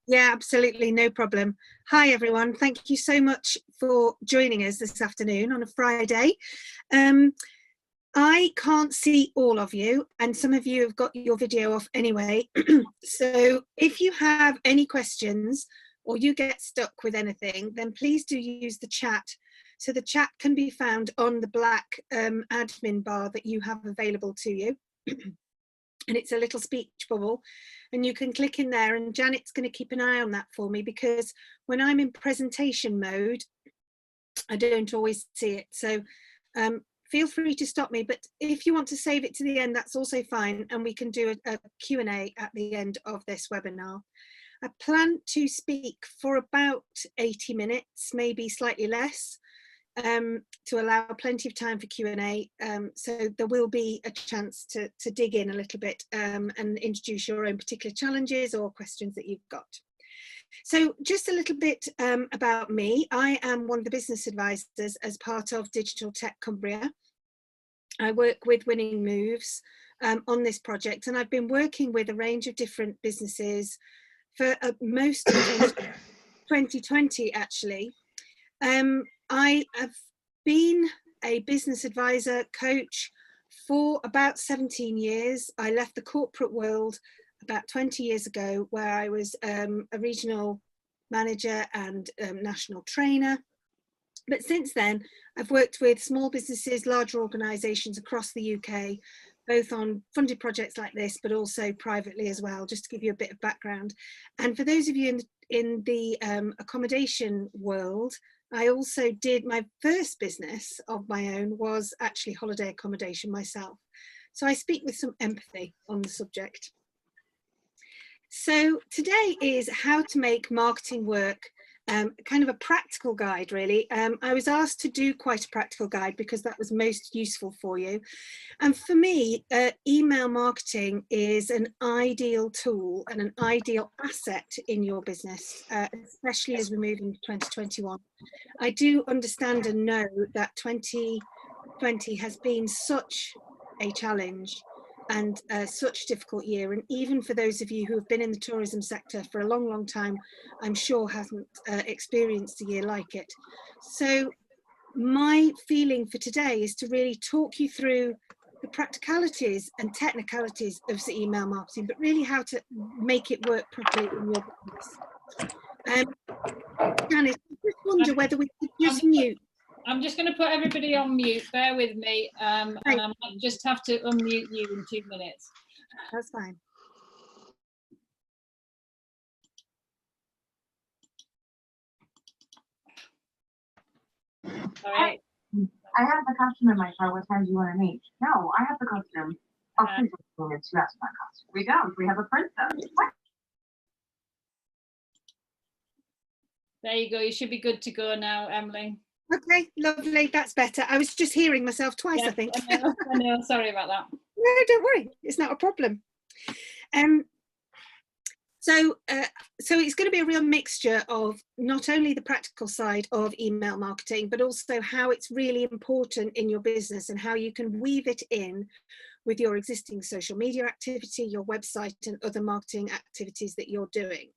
Yeah, absolutely, no problem. Hi everyone, thank you so much for joining us this afternoon on a Friday. I can't see all of you, and some of you have got your video off anyway. So if you have any questions or you get stuck with anything, then please do use the chat. So the chat can be found on the black admin bar that you have available to you. And it's a little speech bubble, and you can click in there, and Janet's going to keep an eye on that for me, because when I'm in presentation mode, I don't always see it. So feel free to stop me, but if you want to save it to the end, that's also fine, and we can do a Q&A at the end of this webinar. I plan to speak for about 80 minutes, maybe slightly less, to allow plenty of time for Q&A, so there will be a chance to dig in a little bit and introduce your own particular challenges or questions that you've got. So just a little bit about me. I am one of the business advisors as part of Digital Tech Cumbria. I work with Winning Moves on this project, and I've been working with a range of different businesses for most of 2020 actually. I have been a business advisor coach for about 17 years. I left the corporate world about 20 years ago, where I was a regional manager and national trainer. But since then, I've worked with small businesses, larger organisations across the UK, both on funded projects like this, but also privately as well, just to give you a bit of background. And for those of you in the accommodation world, I also did, my first business of my own was actually holiday accommodation myself. So I speak with some empathy on the subject. So today is how to make marketing work, kind of a practical guide really. I was asked to do quite a practical guide because that was most useful for you. And for me, email marketing is an ideal tool and an ideal asset in your business, especially as we move into 2021. I do understand and know that 2020 has been such a challenge and such a difficult year, and even for those of you who have been in the tourism sector for a long time, I'm sure hasn't experienced a year like it. So my feeling for today is to really talk you through the practicalities and technicalities of the email marketing, but really how to make it work properly in your business. Janice, I just wonder whether we could just mute. I'm just going to put everybody on mute, bear with me, and I might just have to unmute you in 2 minutes. That's fine. All right. I have the costume in my car. What size do you want to meet? No, I have the costume. Oh, please don't minutes. You asked my costume. We don't. We have a princess. What? There you go. You should be good to go now, Emily. Okay, lovely. That's better. I was just hearing myself twice, yeah, I think. I know. Sorry about that. No, don't worry. It's not a problem. So it's going to be a real mixture of not only the practical side of email marketing, but also how it's really important in your business and how you can weave it in with your existing social media activity, your website, and other marketing activities that you're doing.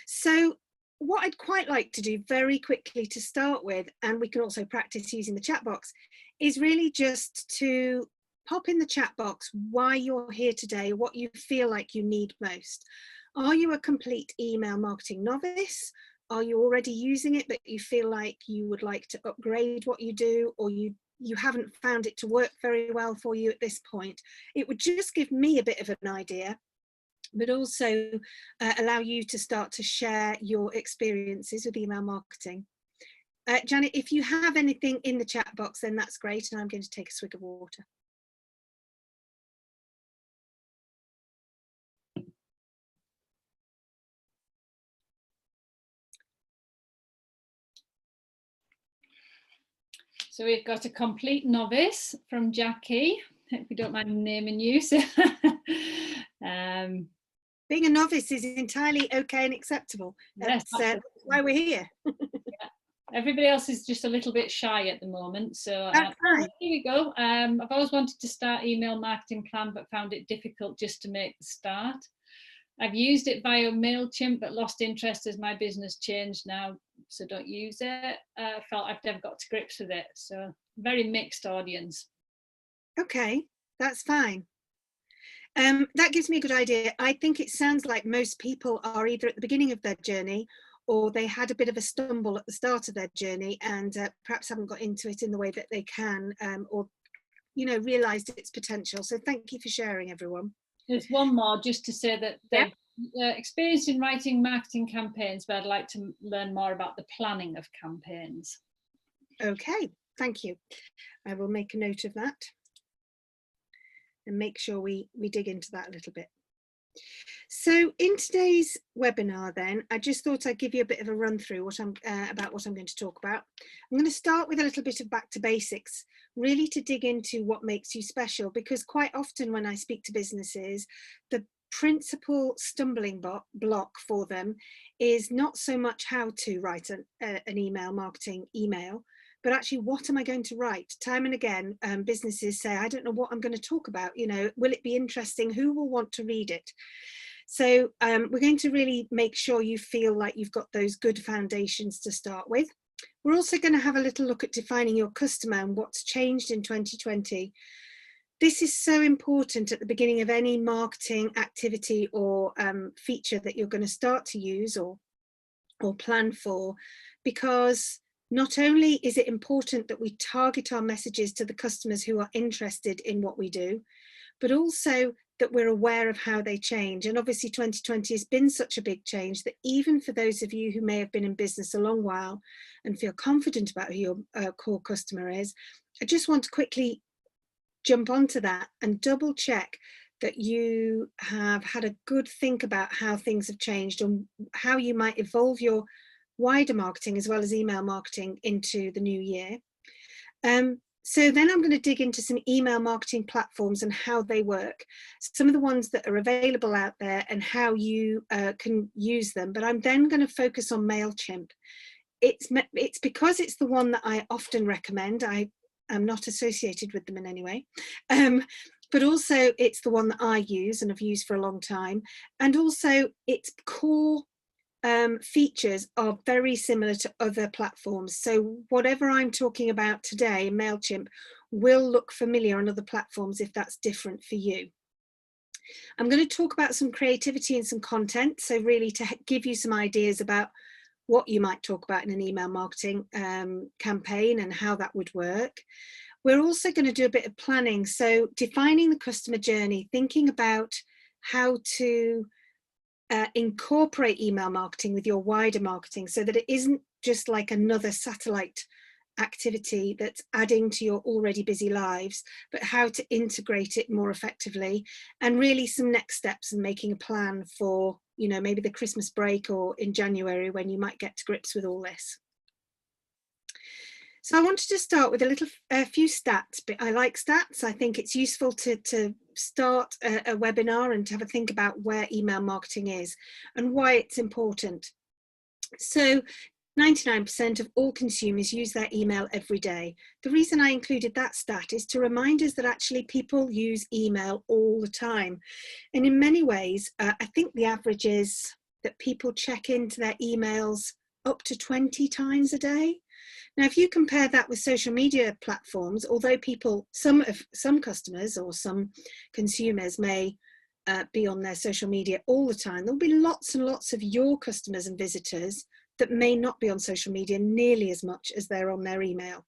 So what I'd quite like to do very quickly to start with, and we can also practice using the chat box, is really just to pop in the chat box why you're here today, what you feel like you need most. Are you a complete email marketing novice? Are you already using it, but you feel like you would like to upgrade what you do, or you haven't found it to work very well for you at this point? It would just give me a bit of an idea, but also allow you to start to share your experiences with email marketing. Janet, if you have anything in the chat box, then that's great, and I'm going to take a swig of water. So we've got a complete novice from Jackie, if you don't mind naming you. So, being a novice is entirely okay and acceptable. Yes, that's why we're here. Yeah. Everybody else is just a little bit shy at the moment. So that's right. Here we go. I've always wanted to start email marketing plan, but found it difficult just to make the start. I've used it via MailChimp, but lost interest as my business changed now, so don't use it. Felt I've never got to grips with it, so very mixed audience. Okay, that's fine. That gives me a good idea. I think it sounds like most people are either at the beginning of their journey or they had a bit of a stumble at the start of their journey and perhaps haven't got into it in the way that they can, or, you know, realised its potential. So thank you for sharing, everyone. There's one more just to say that Yeah. they've experienced in writing marketing campaigns, but I'd like to learn more about the planning of campaigns. Okay, thank you. I will make a note of that and make sure we dig into that a little bit. So in today's webinar then, I just thought I'd give you a bit of a run through about what I'm going to talk about. I'm going to start with a little bit of back to basics, really to dig into what makes you special, because quite often when I speak to businesses, the principal stumbling block for them is not so much how to write an email marketing email, but actually what am I going to write? Time and again, businesses say, I don't know what I'm going to talk about, you know, will it be interesting? Who will want to read it? So we're going to really make sure you feel like you've got those good foundations to start with. We're also going to have a little look at defining your customer and what's changed in 2020. This is so important at the beginning of any marketing activity or feature that you're going to start to use or plan for, because not only is it important that we target our messages to the customers who are interested in what we do, but also that we're aware of how they change. And obviously 2020 has been such a big change that even for those of you who may have been in business a long while and feel confident about who your core customer is, I just want to quickly jump onto that and double check that you have had a good think about how things have changed and how you might evolve your wider marketing as well as email marketing into the new year. So then I'm going to dig into some email marketing platforms and how they work, some of the ones that are available out there and how you can use them. But I'm then going to focus on MailChimp. It's because it's the one that I often recommend. I am not associated with them in any way. But also it's the one that I use and have used for a long time. And also its core features are very similar to other platforms. So whatever I'm talking about today in MailChimp will look familiar on other platforms if that's different for you. I'm going to talk about some creativity and some content. So really to give you some ideas about what you might talk about in an email marketing campaign and how that would work. We're also going to do a bit of planning. So defining the customer journey, thinking about how to incorporate email marketing with your wider marketing so that it isn't just like another satellite activity that's adding to your already busy lives, but how to integrate it more effectively, and really some next steps and making a plan for, you know, maybe the Christmas break or in January when you might get to grips with all this. So I wanted to start with a few stats, but I like stats. I think it's useful to start a webinar and to have a think about where email marketing is and why it's important. So 99% of all consumers use their email every day. The reason I included that stat is to remind us that actually people use email all the time. And in many ways, I think the average is that people check into their emails up to 20 times a day. Now, if you compare that with social media platforms, although some customers or some consumers may be on their social media all the time, there'll be lots and lots of your customers and visitors that may not be on social media nearly as much as they're on their email.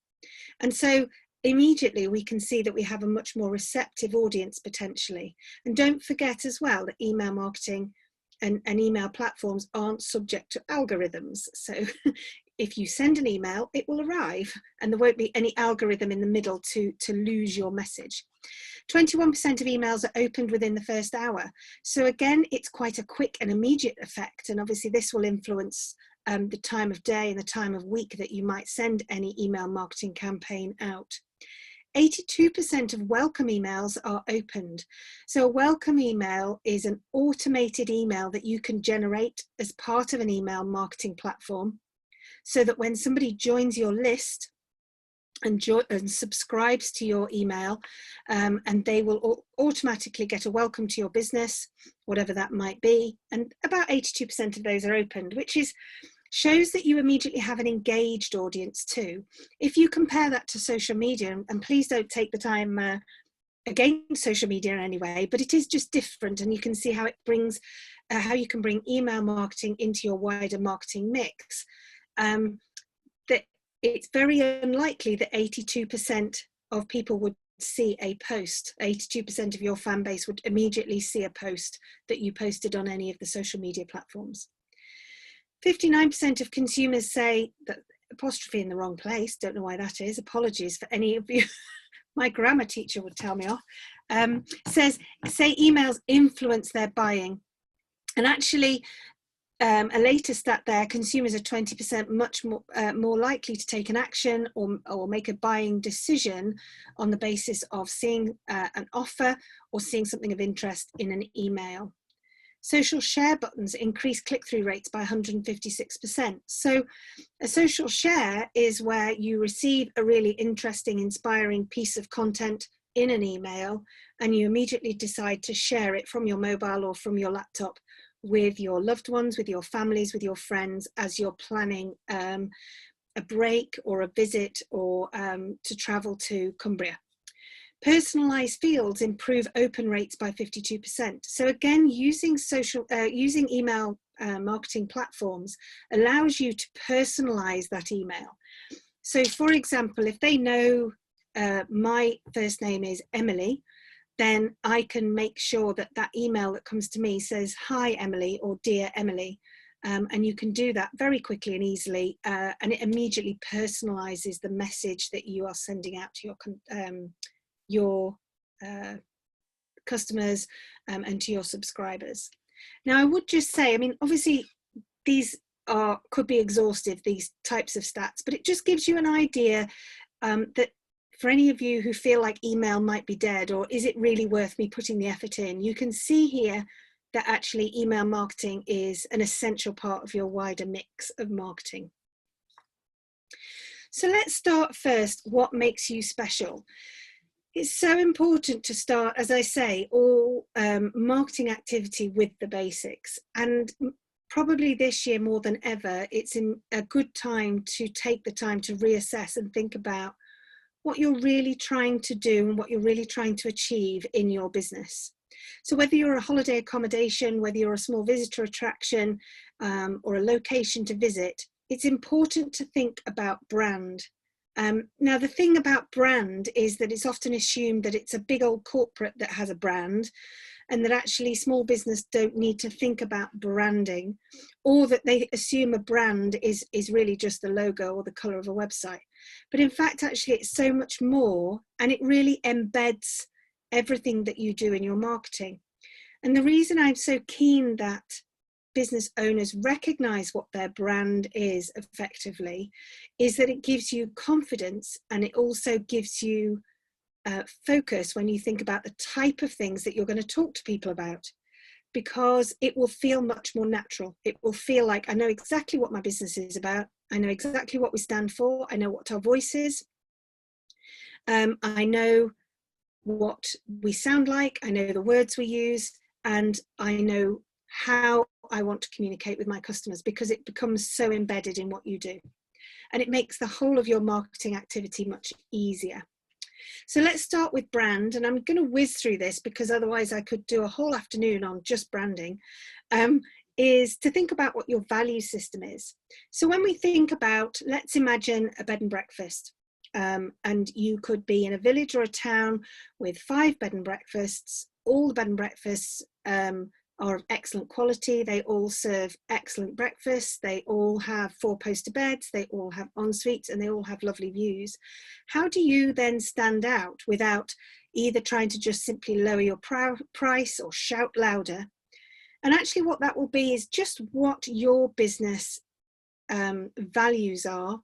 And so immediately we can see that we have a much more receptive audience potentially. And don't forget as well that email marketing and email platforms aren't subject to algorithms. So if you send an email, it will arrive and there won't be any algorithm in the middle to lose your message. 21% of emails are opened within the first hour. So again, it's quite a quick and immediate effect. And obviously this will influence the time of day and the time of week that you might send any email marketing campaign out. 82% of welcome emails are opened. So a welcome email is an automated email that you can generate as part of an email marketing platform, so that when somebody joins your list and subscribes to your email, and they will automatically get a welcome to your business, whatever that might be. And about 82% of those are opened, which shows that you immediately have an engaged audience too. If you compare that to social media, and please don't take the time against social media in any way, but it is just different, and you can see how it brings, how you can bring email marketing into your wider marketing mix. That it's very unlikely that 82% of people would see a post. 82% of your fan base would immediately see a post that you posted on any of the social media platforms. 59% of consumers say that, apostrophe in the wrong place, don't know why that is, apologies for any of you. My grammar teacher would tell me off. Say emails influence their buying. And actually, a later stat there, consumers are 20% much more likely to take an action or make a buying decision on the basis of seeing an offer or seeing something of interest in an email. Social share buttons increase click-through rates by 156%. So a social share is where you receive a really interesting, inspiring piece of content in an email, and you immediately decide to share it from your mobile or from your laptop with your loved ones, with your families, with your friends, as you're planning a break or a visit or to travel to Cumbria. Personalized fields improve open rates by 52%. So again, using email marketing platforms allows you to personalize that email. So for example, if they know my first name is Emily, then I can make sure that that email that comes to me says, "Hi Emily," or "Dear Emily." And you can do that very quickly and easily, and it immediately personalizes the message that you are sending out to your customers and to your subscribers. Now, I would just say, I mean, obviously these could be exhaustive, these types of stats, but it just gives you an idea that for any of you who feel like email might be dead, or is it really worth me putting the effort in, you can see here that actually email marketing is an essential part of your wider mix of marketing. So let's start first, what makes you special? It's so important to start, as I say, all marketing activity with the basics. And probably this year more than ever, it's a good time to take the time to reassess and think about what you're really trying to do and what you're really trying to achieve in your business. So whether you're a holiday accommodation, whether you're a small visitor attraction or a location to visit, it's important to think about brand. Now, the thing about brand is that it's often assumed that it's a big old corporate that has a brand, and that actually small business don't need to think about branding, or that they assume a brand is really just the logo or the color of a website. But in fact, actually, it's so much more, and it really embeds everything that you do in your marketing. And the reason I'm so keen that business owners recognize what their brand is effectively is that it gives you confidence, and it also gives you focus when you think about the type of things that you're going to talk to people about, because it will feel much more natural. It will feel like, I know exactly what my business is about. I know exactly what we stand for. I know what our voice is. I know what we sound like. I know the words we use, and I know how I want to communicate with my customers, because it becomes so embedded in what you do. And it makes the whole of your marketing activity much easier. So let's start with brand, and I'm going to whiz through this because otherwise I could do a whole afternoon on just branding, is to think about what your value system is. So when we think about, let's imagine a bed and breakfast, and you could be in a village or a town with 5 bed and breakfasts. All the bed and breakfasts are of excellent quality. They all serve excellent breakfasts. They all have 4-poster beds. They all have en-suites, and they all have lovely views. How do you then stand out without either trying to just simply lower your price or shout louder? And actually what that will be is just what your business values are,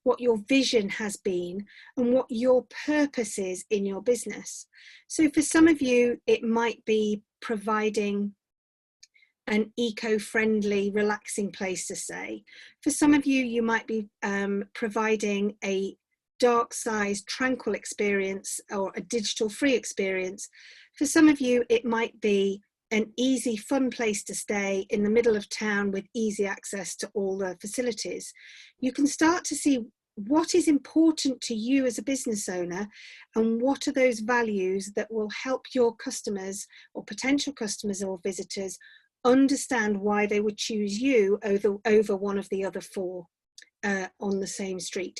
what your vision has been, and what your purpose is in your business. So for some of you, it might be providing an eco-friendly, relaxing place to stay. For some of you, you might be providing a dark size, tranquil experience or a digital free experience. For some of you, it might be an easy, fun place to stay in the middle of town with easy access to all the facilities. You can start to see what is important to you as a business owner and what are those values that will help your customers or potential customers or visitors understand why they would choose you over one of the other four on the same street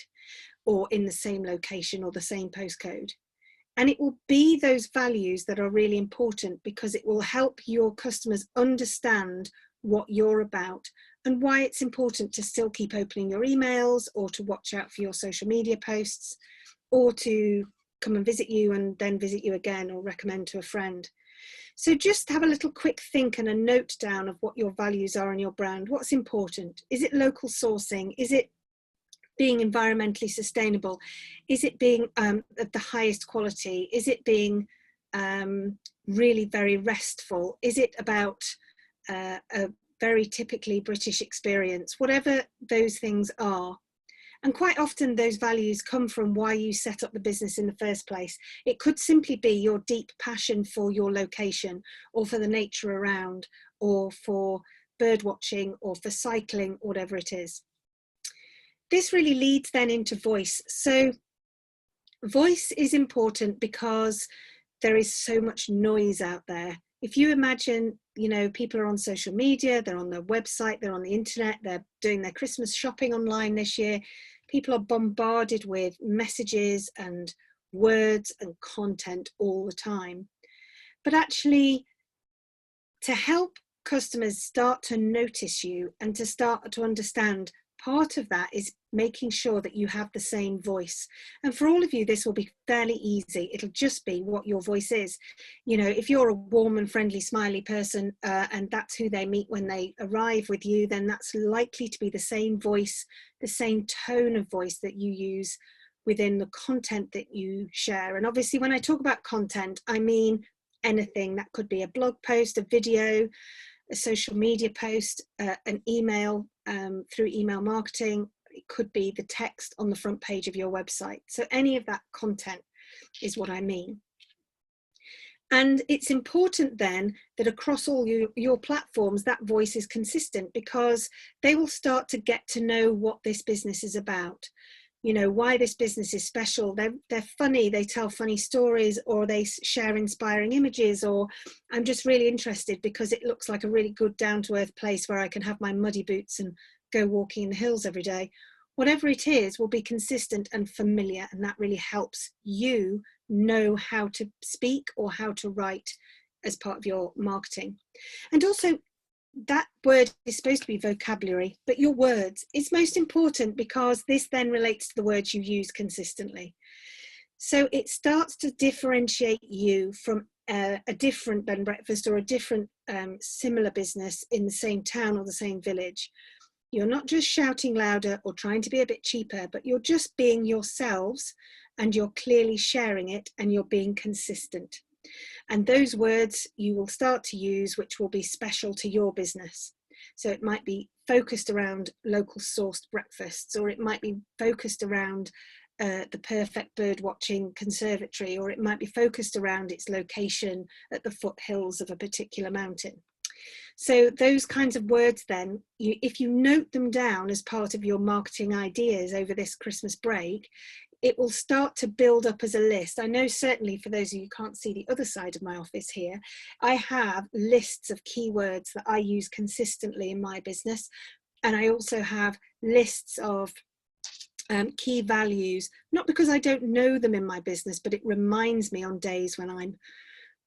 or in the same location or the same postcode. And it will be those values that are really important because it will help your customers understand what you're about and why it's important to still keep opening your emails or to watch out for your social media posts or to come and visit you and then visit you again or recommend to a friend. So just have a little quick think and a note down of what your values are in your brand. What's important? Is it local sourcing? Is it being environmentally sustainable? Is it being at the highest quality? Is it being really very restful? Is it about a very typically British experience? Whatever those things are. And quite often those values come from why you set up the business in the first place. It could simply be your deep passion for your location or for the nature around or for bird watching or for cycling, whatever it is. This really leads then into voice. So voice is important because there is so much noise out there. If you imagine, you know, people are on social media, they're on their website, they're on the internet, they're doing their Christmas shopping online this year. People are bombarded with messages and words and content all the time. But actually, to help customers start to notice you and to start to understand, part of that is making sure that you have the same voice. And for all of you, this will be fairly easy. It'll just be what your voice is. You know, if you're a warm and friendly, smiley person, and that's who they meet when they arrive with you, then that's likely to be the same voice, the same tone of voice that you use within the content that you share. And obviously, when I talk about content, I mean anything. That could be a blog post, a video, a social media post, an email through email marketing. It could be the text on the front page of your website. So any of that content is what I mean. And it's important then that across all your platforms, that voice is consistent because they will start to get to know what this business is about. You know, why this business is special. They're funny, they tell funny stories, or they share inspiring images, or I'm just really interested because it looks like a really good down-to-earth place where I can have my muddy boots and go walking in the hills every day. Whatever it is will be consistent and familiar, and that really helps you know how to speak or how to write as part of your marketing. And also, that word is supposed to be vocabulary, but your words is most important because this then relates to the words you use consistently. So it starts to differentiate you from a different bed and breakfast or a different similar business in the same town or the same village. You're not just shouting louder or trying to be a bit cheaper, but you're just being yourselves and you're clearly sharing it and you're being consistent. And those words you will start to use, which will be special to your business. So it might be focused around local sourced breakfasts, or it might be focused around the perfect bird watching conservatory, or it might be focused around its location at the foothills of a particular mountain. So those kinds of words then, if you note them down as part of your marketing ideas over this Christmas break, it will start to build up as a list. I know certainly for those of you who can't see the other side of my office here, I have lists of keywords that I use consistently in my business. And I also have lists of key values, not because I don't know them in my business, but it reminds me on days when I'm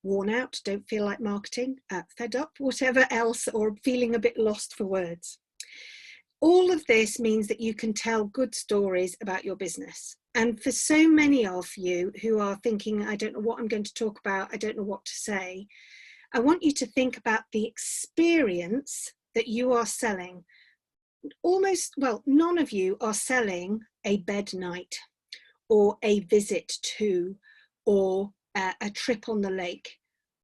worn out, don't feel like marketing, fed up, whatever else, or feeling a bit lost for words. All of this means that you can tell good stories about your business. And for so many of you who are thinking, I don't know what I'm going to talk about, I don't know what to say, I want you to think about the experience that you are selling. Almost, well, none of you are selling a bed night or a visit to or a trip on the lake.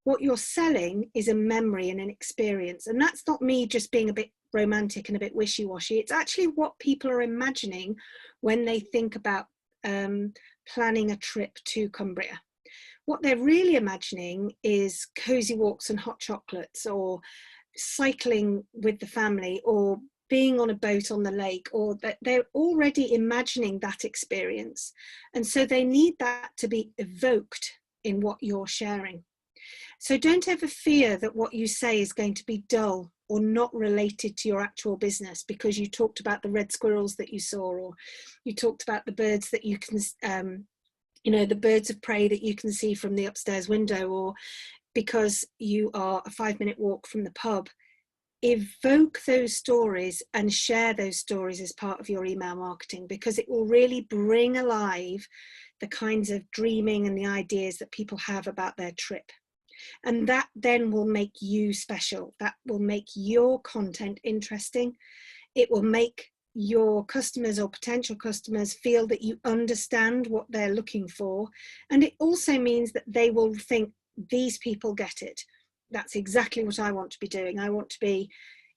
What you're selling is a memory and an experience. And that's not me just being a bit romantic and a bit wishy-washy. It's actually what people are imagining when they think about planning a trip to Cumbria. What they're really imagining is cozy walks and hot chocolates, or cycling with the family, or being on a boat on the lake, or that they're already imagining that experience. And so they need that to be evoked in what you're sharing. So don't ever fear that what you say is going to be dull or not related to your actual business because you talked about the red squirrels that you saw, or you talked about the birds that you can, the birds of prey that you can see from the upstairs window, or because you are a 5-minute walk from the pub. Evoke those stories and share those stories as part of your email marketing, because it will really bring alive the kinds of dreaming and the ideas that people have about their trip. And that then will make you special. That will make your content interesting. It will make your customers or potential customers feel that you understand what they're looking for. And it also means that they will think, these people get it. That's exactly what I want to be doing. I want to be,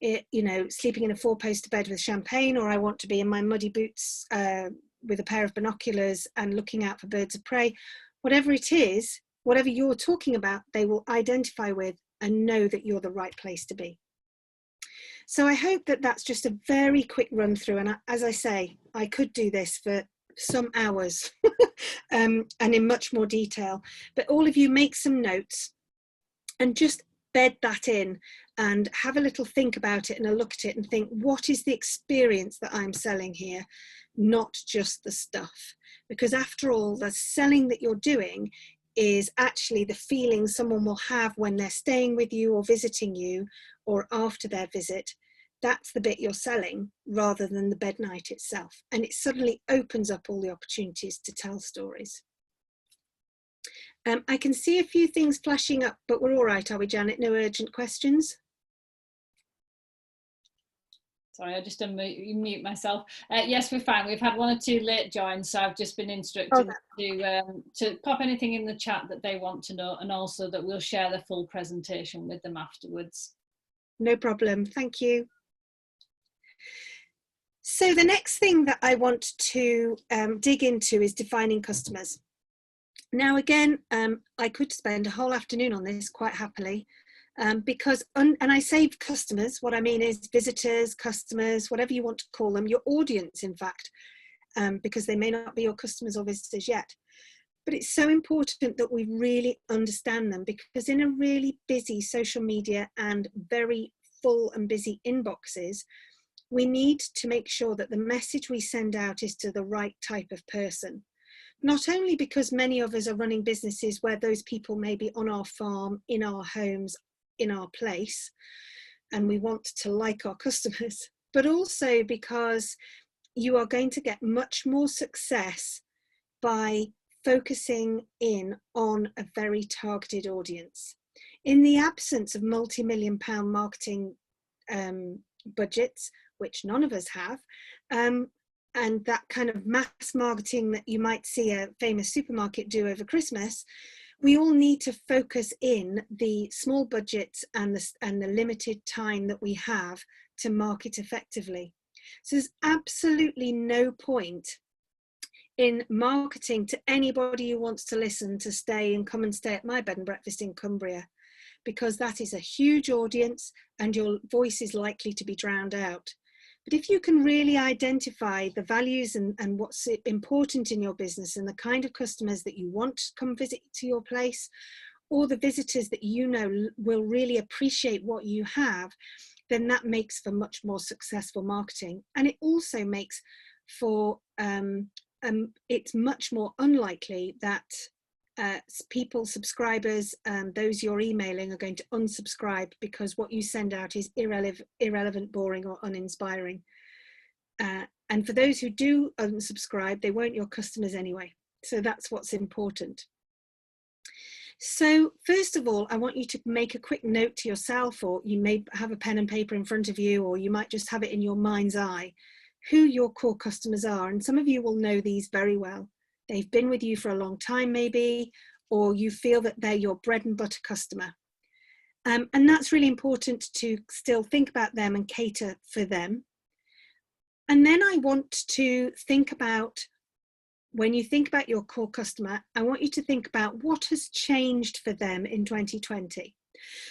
sleeping in a 4-poster bed with champagne, or I want to be in my muddy boots with a pair of binoculars and looking out for birds of prey. Whatever it is, whatever you're talking about, they will identify with and know that you're the right place to be. So I hope that that's just a very quick run through. And as I say, I could do this for some hours and in much more detail, but all of you make some notes and just bed that in and have a little think about it and a look at it and think, what is the experience that I'm selling here? Not just the stuff. Because after all, the selling that you're doing is actually the feeling someone will have when they're staying with you or visiting you or after their visit. That's the bit you're selling rather than the bed night itself. And it suddenly opens up all the opportunities to tell stories. I can see a few things flashing up, but we're all right, are we, Janet? No urgent questions? Sorry, I just unmute myself. Yes, we're fine. We've had 1 or 2 late joins, so I've just been instructed to pop anything in the chat that they want to know, and also that we'll share the full presentation with them afterwards. No problem, thank you. So the next thing that I want to dig into is defining customers. Now again, I could spend a whole afternoon on this quite happily, because, and I say customers, what I mean is visitors, customers, whatever you want to call them, your audience in fact, because they may not be your customers or visitors yet. But it's so important that we really understand them, because in a really busy social media and very full and busy inboxes, we need to make sure that the message we send out is to the right type of person. Not only because many of us are running businesses where those people may be on our farm, in our homes, in our place, and we want to like our customers, but also because you are going to get much more success by focusing in on a very targeted audience. In the absence of multi-million-pound marketing budgets, which none of us have, and that kind of mass marketing that you might see a famous supermarket do over Christmas, we all need to focus in the small budgets and the limited time that we have to market effectively. So there's absolutely no point in marketing to anybody who wants to listen to stay and come and stay at my bed and breakfast in Cumbria, because that is a huge audience and your voice is likely to be drowned out. But if you can really identify the values and what's important in your business and the kind of customers that you want to come visit to your place, or the visitors that you know will really appreciate what you have, then that makes for much more successful marketing. And it also makes for, it's much more unlikely that people, subscribers, those you're emailing are going to unsubscribe because what you send out is irrelevant, boring or uninspiring. And for those who do unsubscribe, they weren't your customers anyway. So that's what's important. So first of all, I want you to make a quick note to yourself, or you may have a pen and paper in front of you, or you might just have it in your mind's eye, who your core customers are. And some of you will know these very well. They've been with you for a long time maybe, or you feel that they're your bread and butter customer. And that's really important to still think about them and cater for them. And then I want to think about when you think about your core customer, I want you to think about what has changed for them in 2020.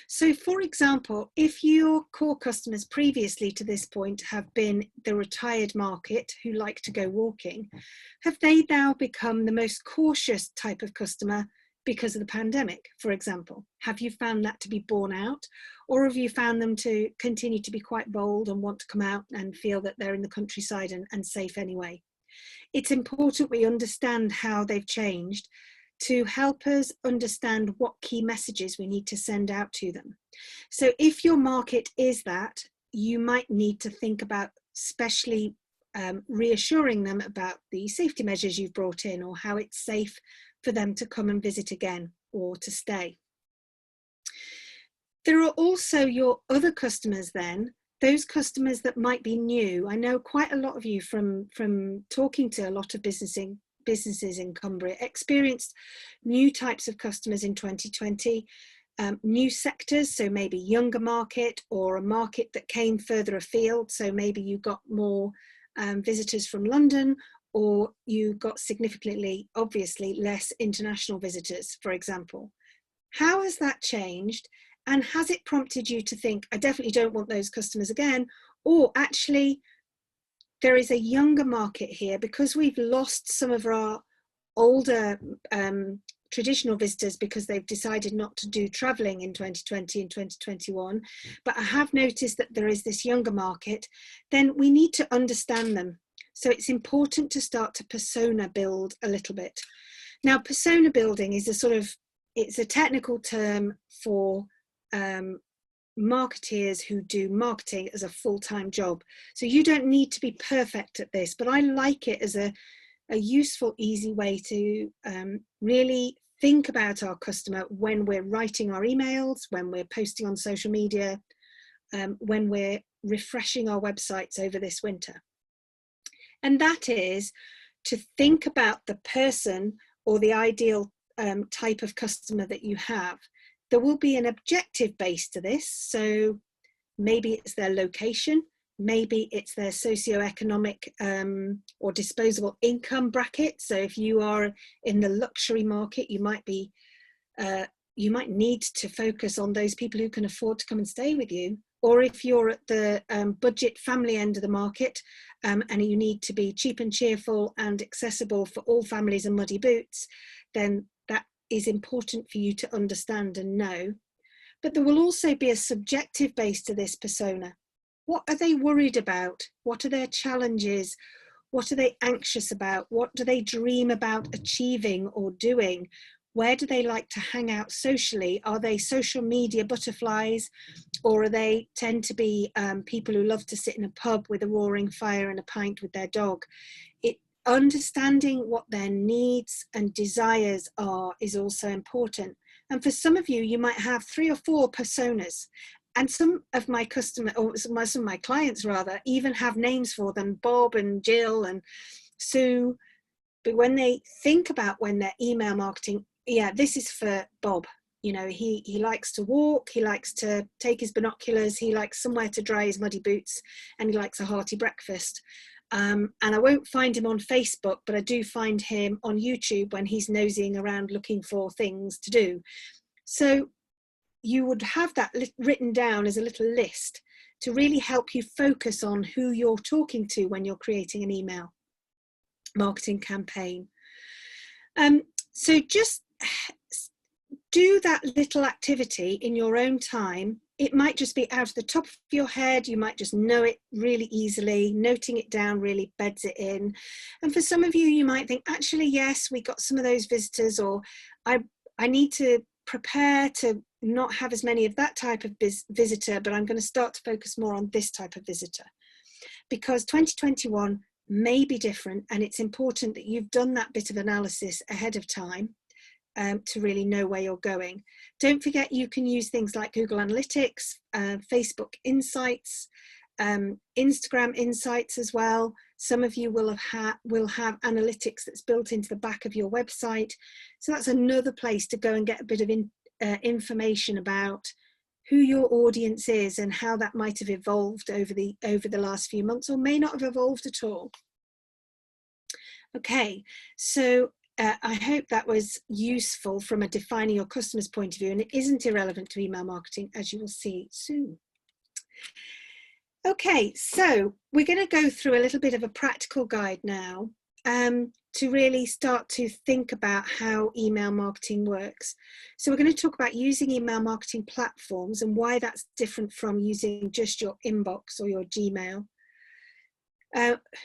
So for example, if your core customers previously to this point have been the retired market who like to go walking, have they now become the most cautious type of customer because of the pandemic, for example? Have you found that to be borne out? Or have you found them to continue to be quite bold and want to come out and feel that they're in the countryside and safe anyway? It's important we understand how they've changed to help us understand what key messages we need to send out to them. So if your market is that, you might need to think about especially reassuring them about the safety measures you've brought in, or how it's safe for them to come and visit again or to stay. There are also your other customers then, those customers that might be new. I know quite a lot of you from talking to a lot of businesses in Cumbria experienced new types of customers in 2020, new sectors, so maybe younger market or a market that came further afield. So maybe you got more visitors from London, or you got significantly, obviously, less international visitors, for example. How has that changed? And has it prompted you to think, I definitely don't want those customers again, or actually, there is a younger market here because we've lost some of our older traditional visitors because they've decided not to do traveling in 2020 and 2021, but I have noticed that there is this younger market. Then we need to understand them. So it's important to start to persona build a little bit. Now, persona building is it's a technical term for marketeers who do marketing as a full-time job. So you don't need to be perfect at this, but I like it as a useful, easy way to really think about our customer when we're writing our emails, when we're posting on social media, when we're refreshing our websites over this winter. And that is to think about the person or the ideal type of customer that you have. There will be an objective base to this. So maybe it's their location, maybe it's their socioeconomic or disposable income bracket. So if you are in the luxury market, you might need to focus on those people who can afford to come and stay with you. Or if you're at the budget family end of the market and you need to be cheap and cheerful and accessible for all families and muddy boots, then that is important for you to understand and know. But there will also be a subjective base to this persona. What are they worried about? What are their challenges? What are they anxious about? What do they dream about achieving or doing? Where do they like to hang out socially? Are they social media butterflies, or they tend to be people who love to sit in a pub with a roaring fire and a pint with their dog? Understanding what their needs and desires are is also important. And for some of you, you might have 3 or 4 personas. And some of my some of my clients rather, even have names for them, Bob and Jill and Sue. But when they think about when they're email marketing, yeah, this is for Bob. You know, he likes to walk, he likes to take his binoculars, he likes somewhere to dry his muddy boots, and he likes a hearty breakfast. And I won't find him on Facebook, but I do find him on YouTube when he's nosing around looking for things to do. So you would have that written down as a little list to really help you focus on who you're talking to when you're creating an email marketing campaign. So just do that little activity in your own time. It might just be out of the top of your head. You might just know it really easily. Noting it down really beds it in. And for some of you, you might think, actually, yes, we got some of those visitors, or I need to prepare to not have as many of that type of visitor, but I'm going to start to focus more on this type of visitor. Because 2021 may be different, and it's important that you've done that bit of analysis ahead of time to really know where you're going. Don't forget, you can use things like Google Analytics, Facebook Insights, Instagram Insights as well. Some of you will have analytics that's built into the back of your website. So that's another place to go and get a bit of information about who your audience is and how that might have evolved over the last few months, or may not have evolved at all. Okay, so I hope that was useful from a defining your customer's point of view, and it isn't irrelevant to email marketing, as you will see soon. Okay, so we're going to go through a little bit of a practical guide now to really start to think about how email marketing works. So we're going to talk about using email marketing platforms and why that's different from using just your inbox or your Gmail.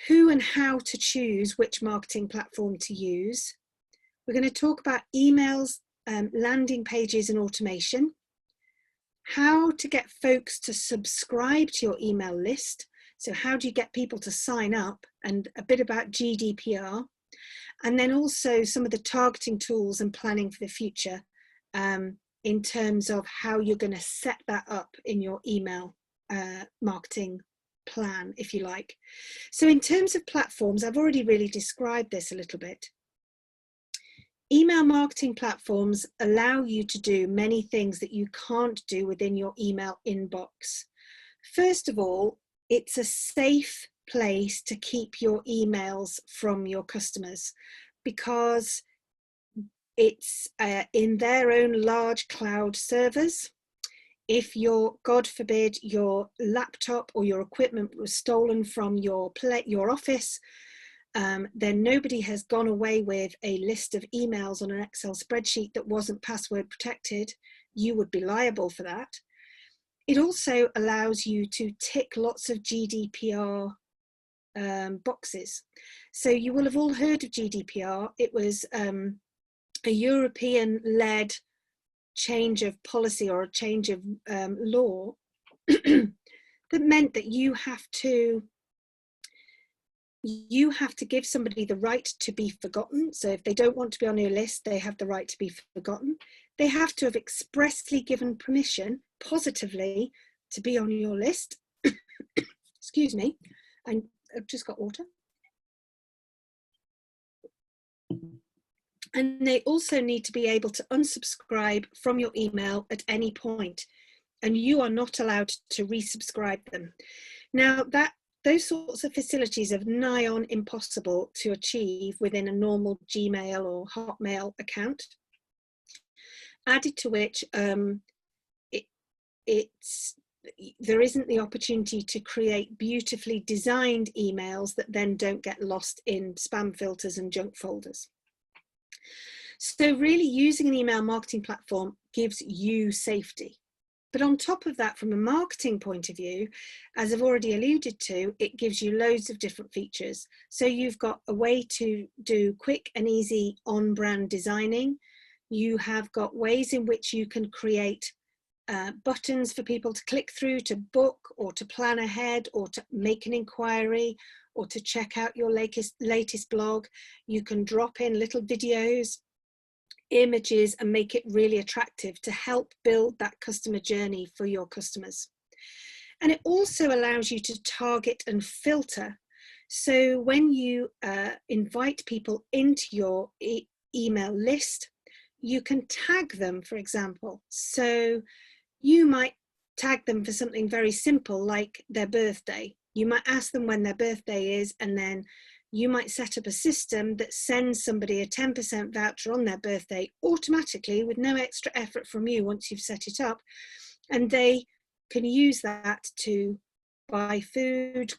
Who and how to choose which marketing platform to use. We're going to talk about emails, landing pages and automation. How to get folks to subscribe to your email list. So how do you get people to sign up, and a bit about GDPR. And then also some of the targeting tools and planning for the future in terms of how you're going to set that up in your email marketing plan, if you like. So in terms of platforms, I've already really described this a little bit. Email marketing platforms allow you to do many things that you can't do within your email inbox. First of all, it's a safe place to keep your emails from your customers because it's in their own large cloud servers. If God forbid, your laptop or your equipment was stolen from your office, then nobody has gone away with a list of emails on an Excel spreadsheet that wasn't password protected. You would be liable for that. It also allows you to tick lots of GDPR boxes. So you will have all heard of GDPR. It was a European-led change of policy or a change of law that meant that you have to give somebody the right to be forgotten. So if they don't want to be on your list, they have the right to be forgotten. They have to have expressly given permission positively to be on your list. Excuse me, I've just got water. And they also need to be able to unsubscribe from your email at any point, and you are not allowed to resubscribe them. Now, those sorts of facilities are nigh on impossible to achieve within a normal Gmail or Hotmail account. Added to which, there isn't the opportunity to create beautifully designed emails that then don't get lost in spam filters and junk folders. So really using an email marketing platform gives you safety. But on top of that, from a marketing point of view, as I've already alluded to, it gives you loads of different features. So you've got a way to do quick and easy on-brand designing. You have got ways in which you can create buttons for people to click through to book or to plan ahead or to make an inquiry or to check out your latest blog. You can drop in little videos, images, and make it really attractive to help build that customer journey for your customers. And it also allows you to target and filter. So when you invite people into your email list, you can tag them, for example. So you might tag them for something very simple like their birthday. You might ask them when their birthday is, and then you might set up a system that sends somebody a 10% voucher on their birthday automatically with no extra effort from you once you've set it up. And they can use that to buy food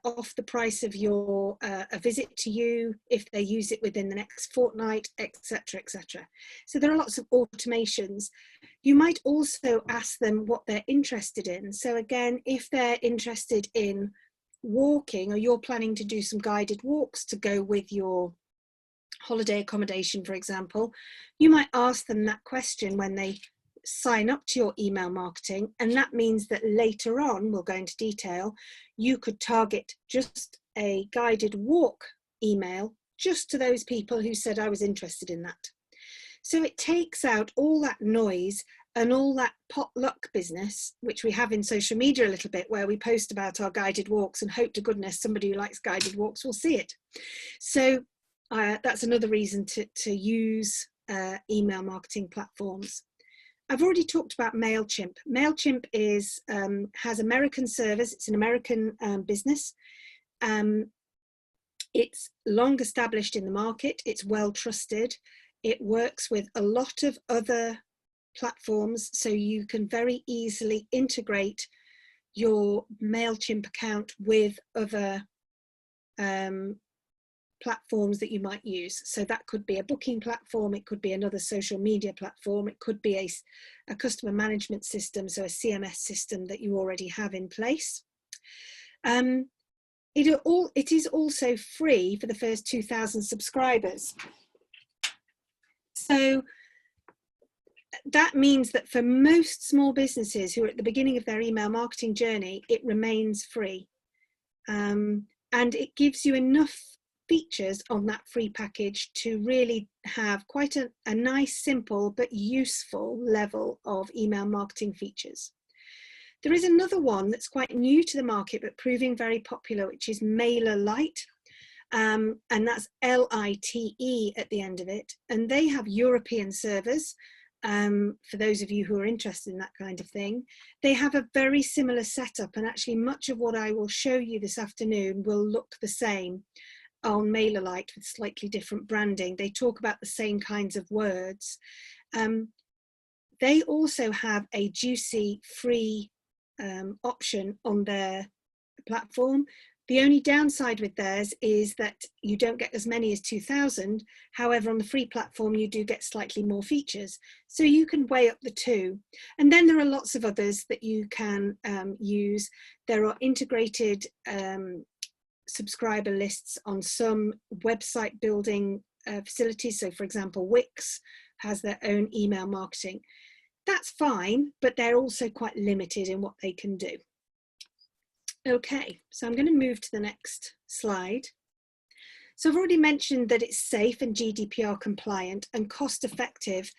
off the price of a visit to you if they use it within the next fortnight, etc., etc. So there are lots of automations. You might also ask them what they're interested in. So again, if they're interested in walking, or you're planning to do some guided walks to go with your holiday accommodation, for example, you might ask them that question when they sign up to your email marketing, and that means that later on, we'll go into detail, you could target just a guided walk email just to those people who said I was interested in that. So it takes out all that noise and all that potluck business, which we have in social media a little bit, where we post about our guided walks and hope to goodness somebody who likes guided walks will see it. So that's another reason to use email marketing platforms. I've already talked about MailChimp. MailChimp has American servers. It's an American business. It's long established in the market, it's well trusted, it works with a lot of other platforms, so you can very easily integrate your MailChimp account with other platforms that you might use. So that could be a booking platform, it could be another social media platform, it could be a customer management system, so a CMS system that you already have in place. It is also free for the first 2,000 subscribers. So that means that for most small businesses who are at the beginning of their email marketing journey, it remains free. And it gives you enough features on that free package to really have quite a nice, simple, but useful level of email marketing features. There is another one that's quite new to the market, but proving very popular, which is MailerLite. And that's L-I-T-E at the end of it. And they have European servers. For those of you who are interested in that kind of thing, they have a very similar setup, and actually much of what I will show you this afternoon will look the same on MailerLite with slightly different branding. They talk about the same kinds of words. They also have a juicy free option on their platform. The only downside with theirs is that you don't get as many as 2,000. However, on the free platform, you do get slightly more features. So you can weigh up the two. And then there are lots of others that you can use. There are integrated subscriber lists on some website building facilities. So for example, Wix has their own email marketing. That's fine, but they're also quite limited in what they can do. Okay, so I'm going to move to the next slide. So I've already mentioned that it's safe and GDPR compliant and cost effective.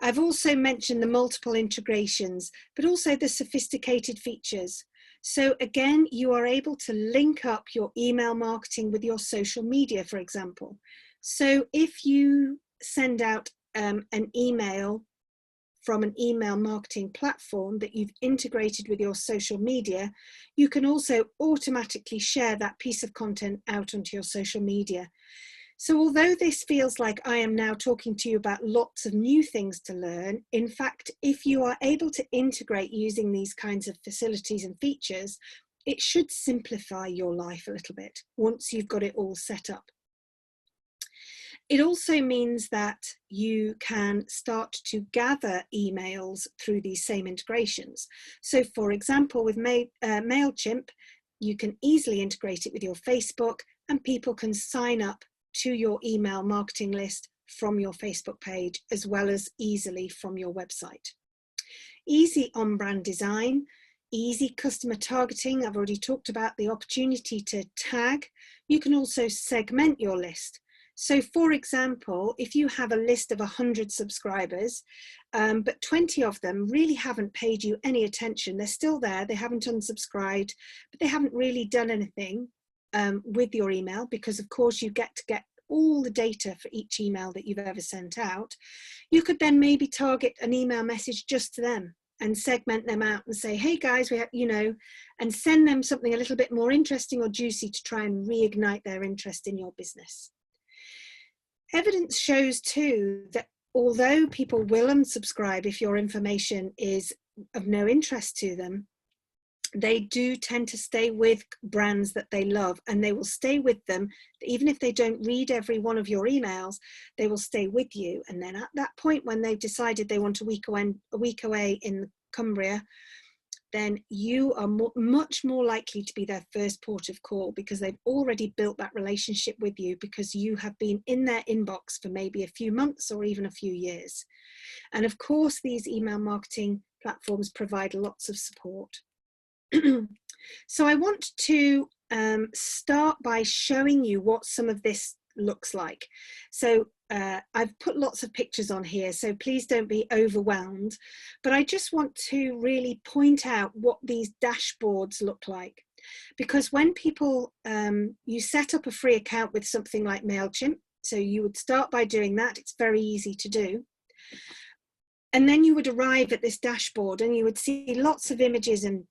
I've also mentioned the multiple integrations, but also the sophisticated features. So again, you are able to link up your email marketing with your social media, for example. So if you send out an email from an email marketing platform that you've integrated with your social media, you can also automatically share that piece of content out onto your social media. So although this feels like I am now talking to you about lots of new things to learn, in fact, if you are able to integrate using these kinds of facilities and features, it should simplify your life a little bit once you've got it all set up. It also means that you can start to gather emails through these same integrations. So for example, with MailChimp, you can easily integrate it with your Facebook, and people can sign up to your email marketing list from your Facebook page, as well as easily from your website. Easy on-brand design, easy customer targeting. I've already talked about the opportunity to tag. You can also segment your list. So for example, if you have a list of 100 subscribers, but 20 of them really haven't paid you any attention, they're still there, they haven't unsubscribed, but they haven't really done anything with your email, because of course you get to get all the data for each email that you've ever sent out. You could then maybe target an email message just to them and segment them out and say, hey guys, we have, you know, and send them something a little bit more interesting or juicy to try and reignite their interest in your business. Evidence shows too that although people will unsubscribe if your information is of no interest to them, they do tend to stay with brands that they love, and they will stay with them even if they don't read every one of your emails. They will stay with you, and then at that point when they've decided they want a week away in Cumbria, then you are much more likely to be their first port of call, because they've already built that relationship with you, because you have been in their inbox for maybe a few months or even a few years. And of course, these email marketing platforms provide lots of support. So I want to start by showing you what some of this looks like. So I've put lots of pictures on here, so please don't be overwhelmed, but I just want to really point out what these dashboards look like, because when people, you set up a free account with something like MailChimp, so you would start by doing that. It's very easy to do. And then you would arrive at this dashboard and you would see lots of images and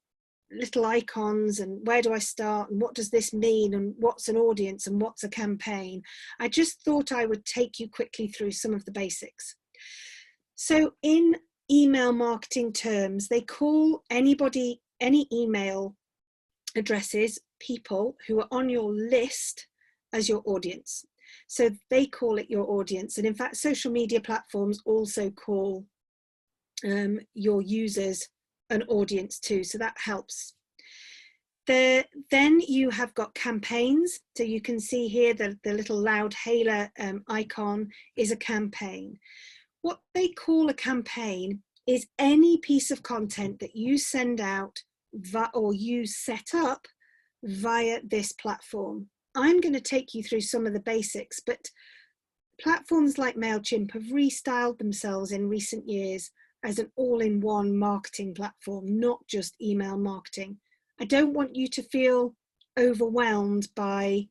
little icons and where do I start and what does this mean and what's an audience and what's a campaign, I just thought I would take you quickly through some of the basics. So in email marketing terms, they call anybody, any email addresses, people who are on your list as your audience. So they call it your audience. And in fact, social media platforms also call your users an audience too. So that helps. Then you have got campaigns. So you can see here the little loud hailer icon is a campaign. What they call a campaign is any piece of content that you send out or you set up via this platform. I'm going to take you through some of the basics, but platforms like MailChimp have restyled themselves in recent years as an all-in-one marketing platform, not just email marketing. I don't want you to feel overwhelmed by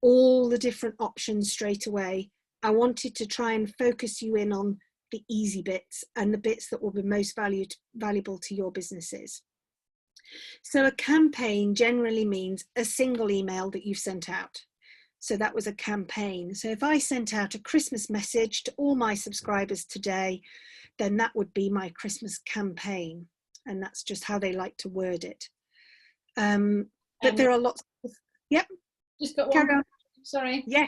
all the different options straight away. I wanted to try and focus you in on the easy bits and the bits that will be most valuable to your businesses. So a campaign generally means a single email that you've sent out. So that was a campaign. So if I sent out a Christmas message to all my subscribers today, then that would be my Christmas campaign. And that's just how they like to word it. But there are lots of, yep. Just got one. Sorry. Yeah.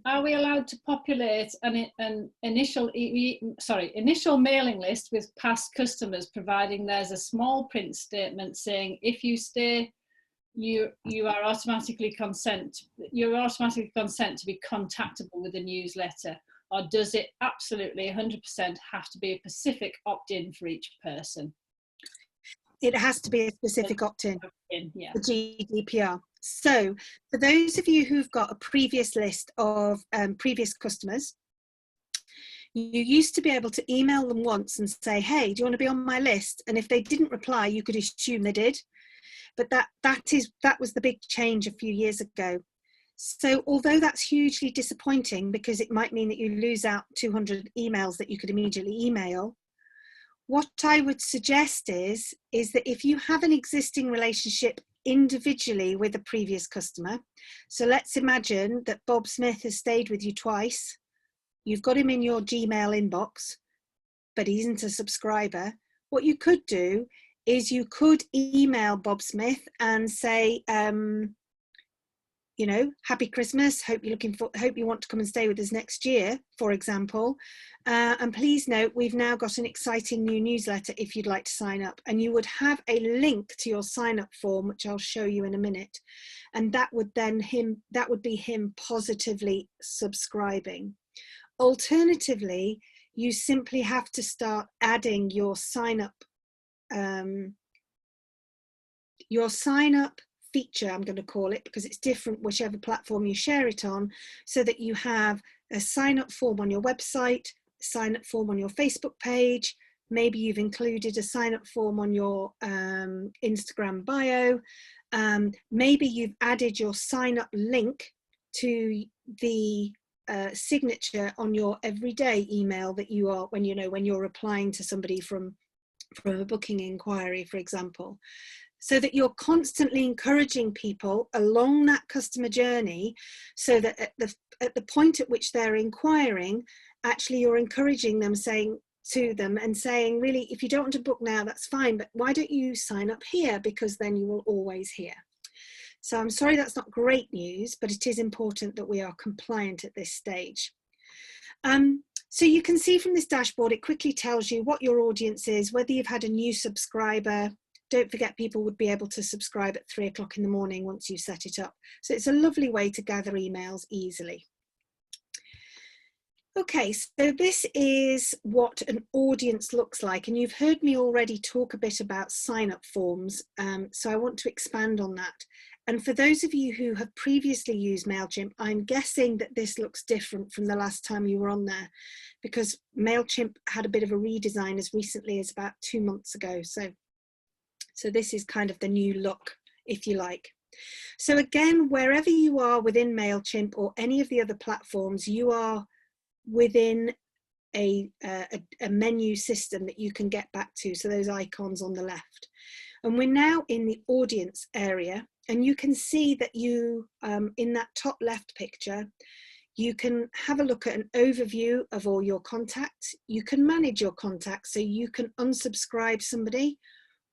Are we allowed to populate an initial mailing list with past customers, providing there's a small print statement saying if you stay, you are automatically consent to be contactable with a newsletter, or does it absolutely 100% have to be a specific opt-in for each person? It has to be a specific opt-in, yeah. the GDPR. So for those of you who've got a previous list of previous customers, you used to be able to email them once and say, hey, do you want to be on my list? And if they didn't reply, you could assume they did. But that was the big change a few years ago. So although that's hugely disappointing because it might mean that you lose out 200 emails that you could immediately email, what I would suggest is that if you have an existing relationship individually with a previous customer, so let's imagine that Bob Smith has stayed with you twice, you've got him in your Gmail inbox, but he isn't a subscriber, what you could do is you could email Bob Smith and say, you know, happy Christmas, hope you want to come and stay with us next year, for example. And please note, we've now got an exciting new newsletter if you'd like to sign up. And you would have a link to your sign up form, which I'll show you in a minute. And that would be him positively subscribing. Alternatively, you simply have to start adding your sign up feature, I'm going to call it, because it's different whichever platform you share it on, so that you have a sign up form on your website, a sign up form on your Facebook page, maybe you've included a sign up form on your Instagram bio, maybe you've added your sign up link to the signature on your everyday email that you are, when you're replying to somebody from a booking inquiry, for example. So that you're constantly encouraging people along that customer journey, so that at the point at which they're inquiring, actually you're encouraging them, saying to them and saying, really, if you don't want to book now, that's fine, but why don't you sign up here, because then you will always hear. So I'm sorry that's not great news, but it is important that we are compliant at this stage. So you can see from this dashboard, it quickly tells you what your audience is, whether you've had a new subscriber. Don't forget, people would be able to subscribe at 3 o'clock in the morning once you set it up. So it's a lovely way to gather emails easily. Okay, so this is what an audience looks like. And you've heard me already talk a bit about sign-up forms. So I want to expand on that. And for those of you who have previously used MailChimp, I'm guessing that this looks different from the last time you were on there, because MailChimp had a bit of a redesign as recently as about 2 months ago. So this is kind of the new look, if you like. So again, wherever you are within MailChimp or any of the other platforms, you are within a menu system that you can get back to. So those icons on the left. And we're now in the audience area, and you can see that you, in that top left picture, you can have a look at an overview of all your contacts. You can manage your contacts, so you can unsubscribe somebody,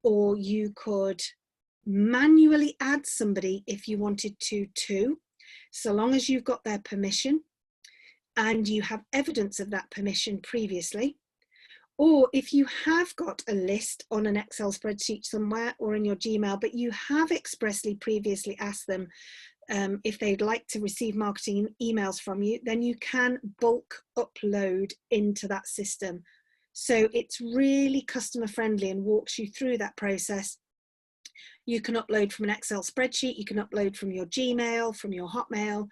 or you could manually add somebody if you wanted to too, so long as you've got their permission and you have evidence of that permission previously. Or if you have got a list on an Excel spreadsheet somewhere or in your Gmail, but you have expressly previously asked them if they'd like to receive marketing emails from you, then you can bulk upload into that system. So it's really customer friendly and walks you through that process. You can upload from an Excel spreadsheet, you can upload from your Gmail, from your Hotmail.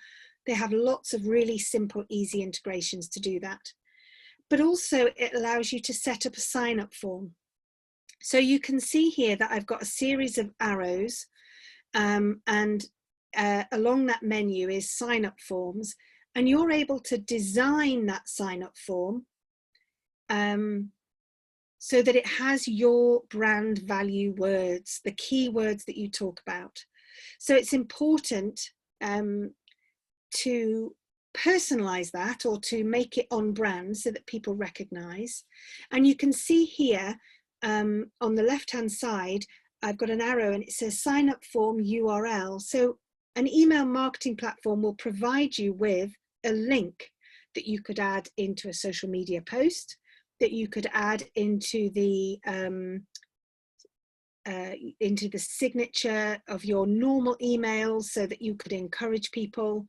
They have lots of really simple, easy integrations to do that. But also it allows you to set up a sign-up form. So you can see here that I've got a series of arrows, and along that menu is sign-up forms, and you're able to design that sign-up form so that it has your brand value words, the key words that you talk about. So it's important to personalize that, or to make it on brand so that people recognize. And you can see here on the left hand side, I've got an arrow and it says sign up form URL. So an email marketing platform will provide you with a link that you could add into a social media post, that you could add into the signature of your normal emails, so that you could encourage people.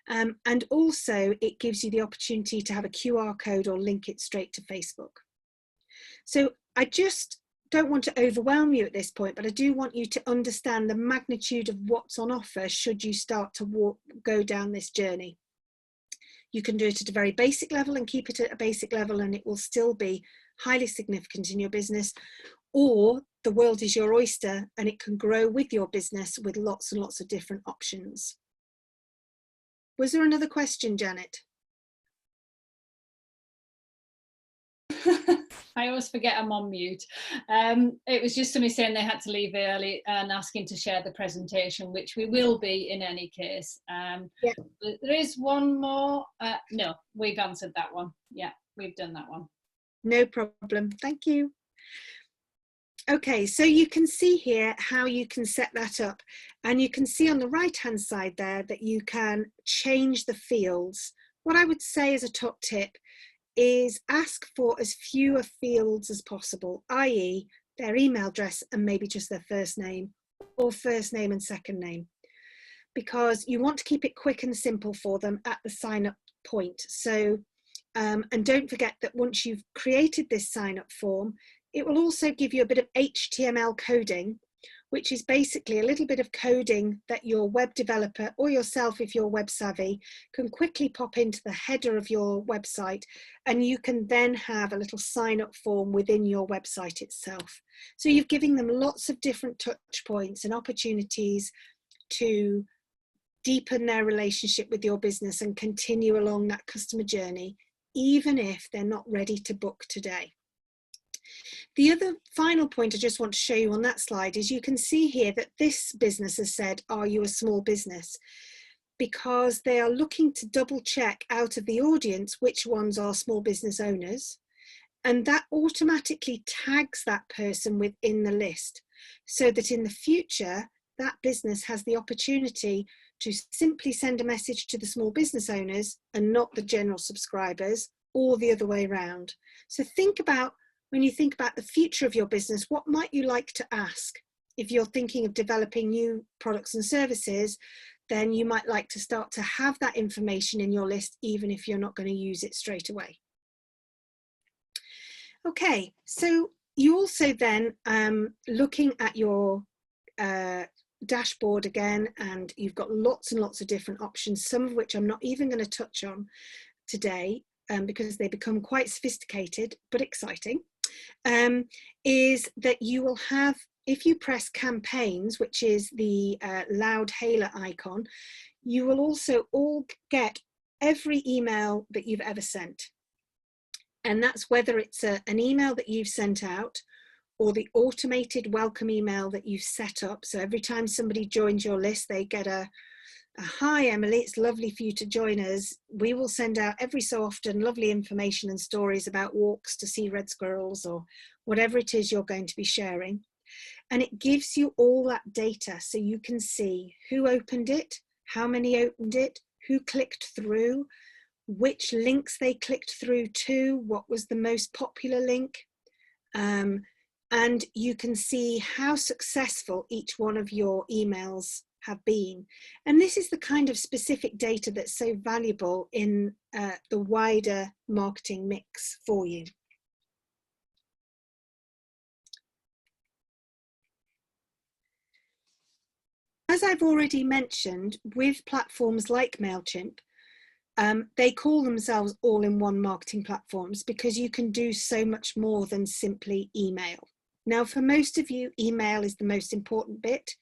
And also it gives you the opportunity to have a QR code or link it straight to Facebook. So I just don't want to overwhelm you at this point, but I do want you to understand the magnitude of what's on offer should you start to go down this journey. You can do it at a very basic level and keep it at a basic level, and it will still be highly significant in your business. Or the world is your oyster and it can grow with your business with lots and lots of different options. Was there another question, Janet? I always forget I'm on mute. It was just somebody saying they had to leave early and asking to share the presentation, which we will be in any case. Yeah. There is one more. No, we've answered that one. Yeah, we've done that one. No problem. Thank you. Okay, so you can see here how you can set that up, and you can see on the right hand side there that you can change the fields. What I would say as a top tip is ask for as fewer fields as possible, i.e. their email address and maybe just their first name, or first name and second name, because you want to keep it quick and simple for them at the sign up point. So and don't forget that once you've created this sign up form, it will also give you a bit of HTML coding, which is basically a little bit of coding that your web developer, or yourself if you're web savvy, can quickly pop into the header of your website, and you can then have a little sign up form within your website itself. So you're giving them lots of different touch points and opportunities to deepen their relationship with your business and continue along that customer journey, even if they're not ready to book today. The other final point I just want to show you on that slide is you can see here that this business has said, are you a small business? Because they are looking to double check out of the audience which ones are small business owners, and that automatically tags that person within the list, so that in the future that business has the opportunity to simply send a message to the small business owners and not the general subscribers, or the other way around. So think about, when you think about the future of your business, what might you like to ask? If you're thinking of developing new products and services, then you might like to start to have that information in your list, even if you're not going to use it straight away. Okay, so you also then, looking at your dashboard again, and you've got lots and lots of different options, some of which I'm not even going to touch on today because they become quite sophisticated but exciting. Is that you will have, if you press campaigns, which is the loud hailer icon, you will also all get every email that you've ever sent. And that's whether it's an email that you've sent out, or the automated welcome email that you've set up. So every time somebody joins your list, they get a hi Emily, it's lovely for you to join us. We will send out every so often lovely information and stories about walks to see red squirrels or whatever it is you're going to be sharing. And it gives you all that data so you can see who opened it, how many opened it, who clicked through, which links they clicked through to, what was the most popular link. And you can see how successful each one of your emails have been. And this is the kind of specific data that's so valuable in the wider marketing mix for you. As I've already mentioned, with platforms like MailChimp, they call themselves all-in-one marketing platforms because you can do so much more than simply email. Now, for most of you, email is the most important bit,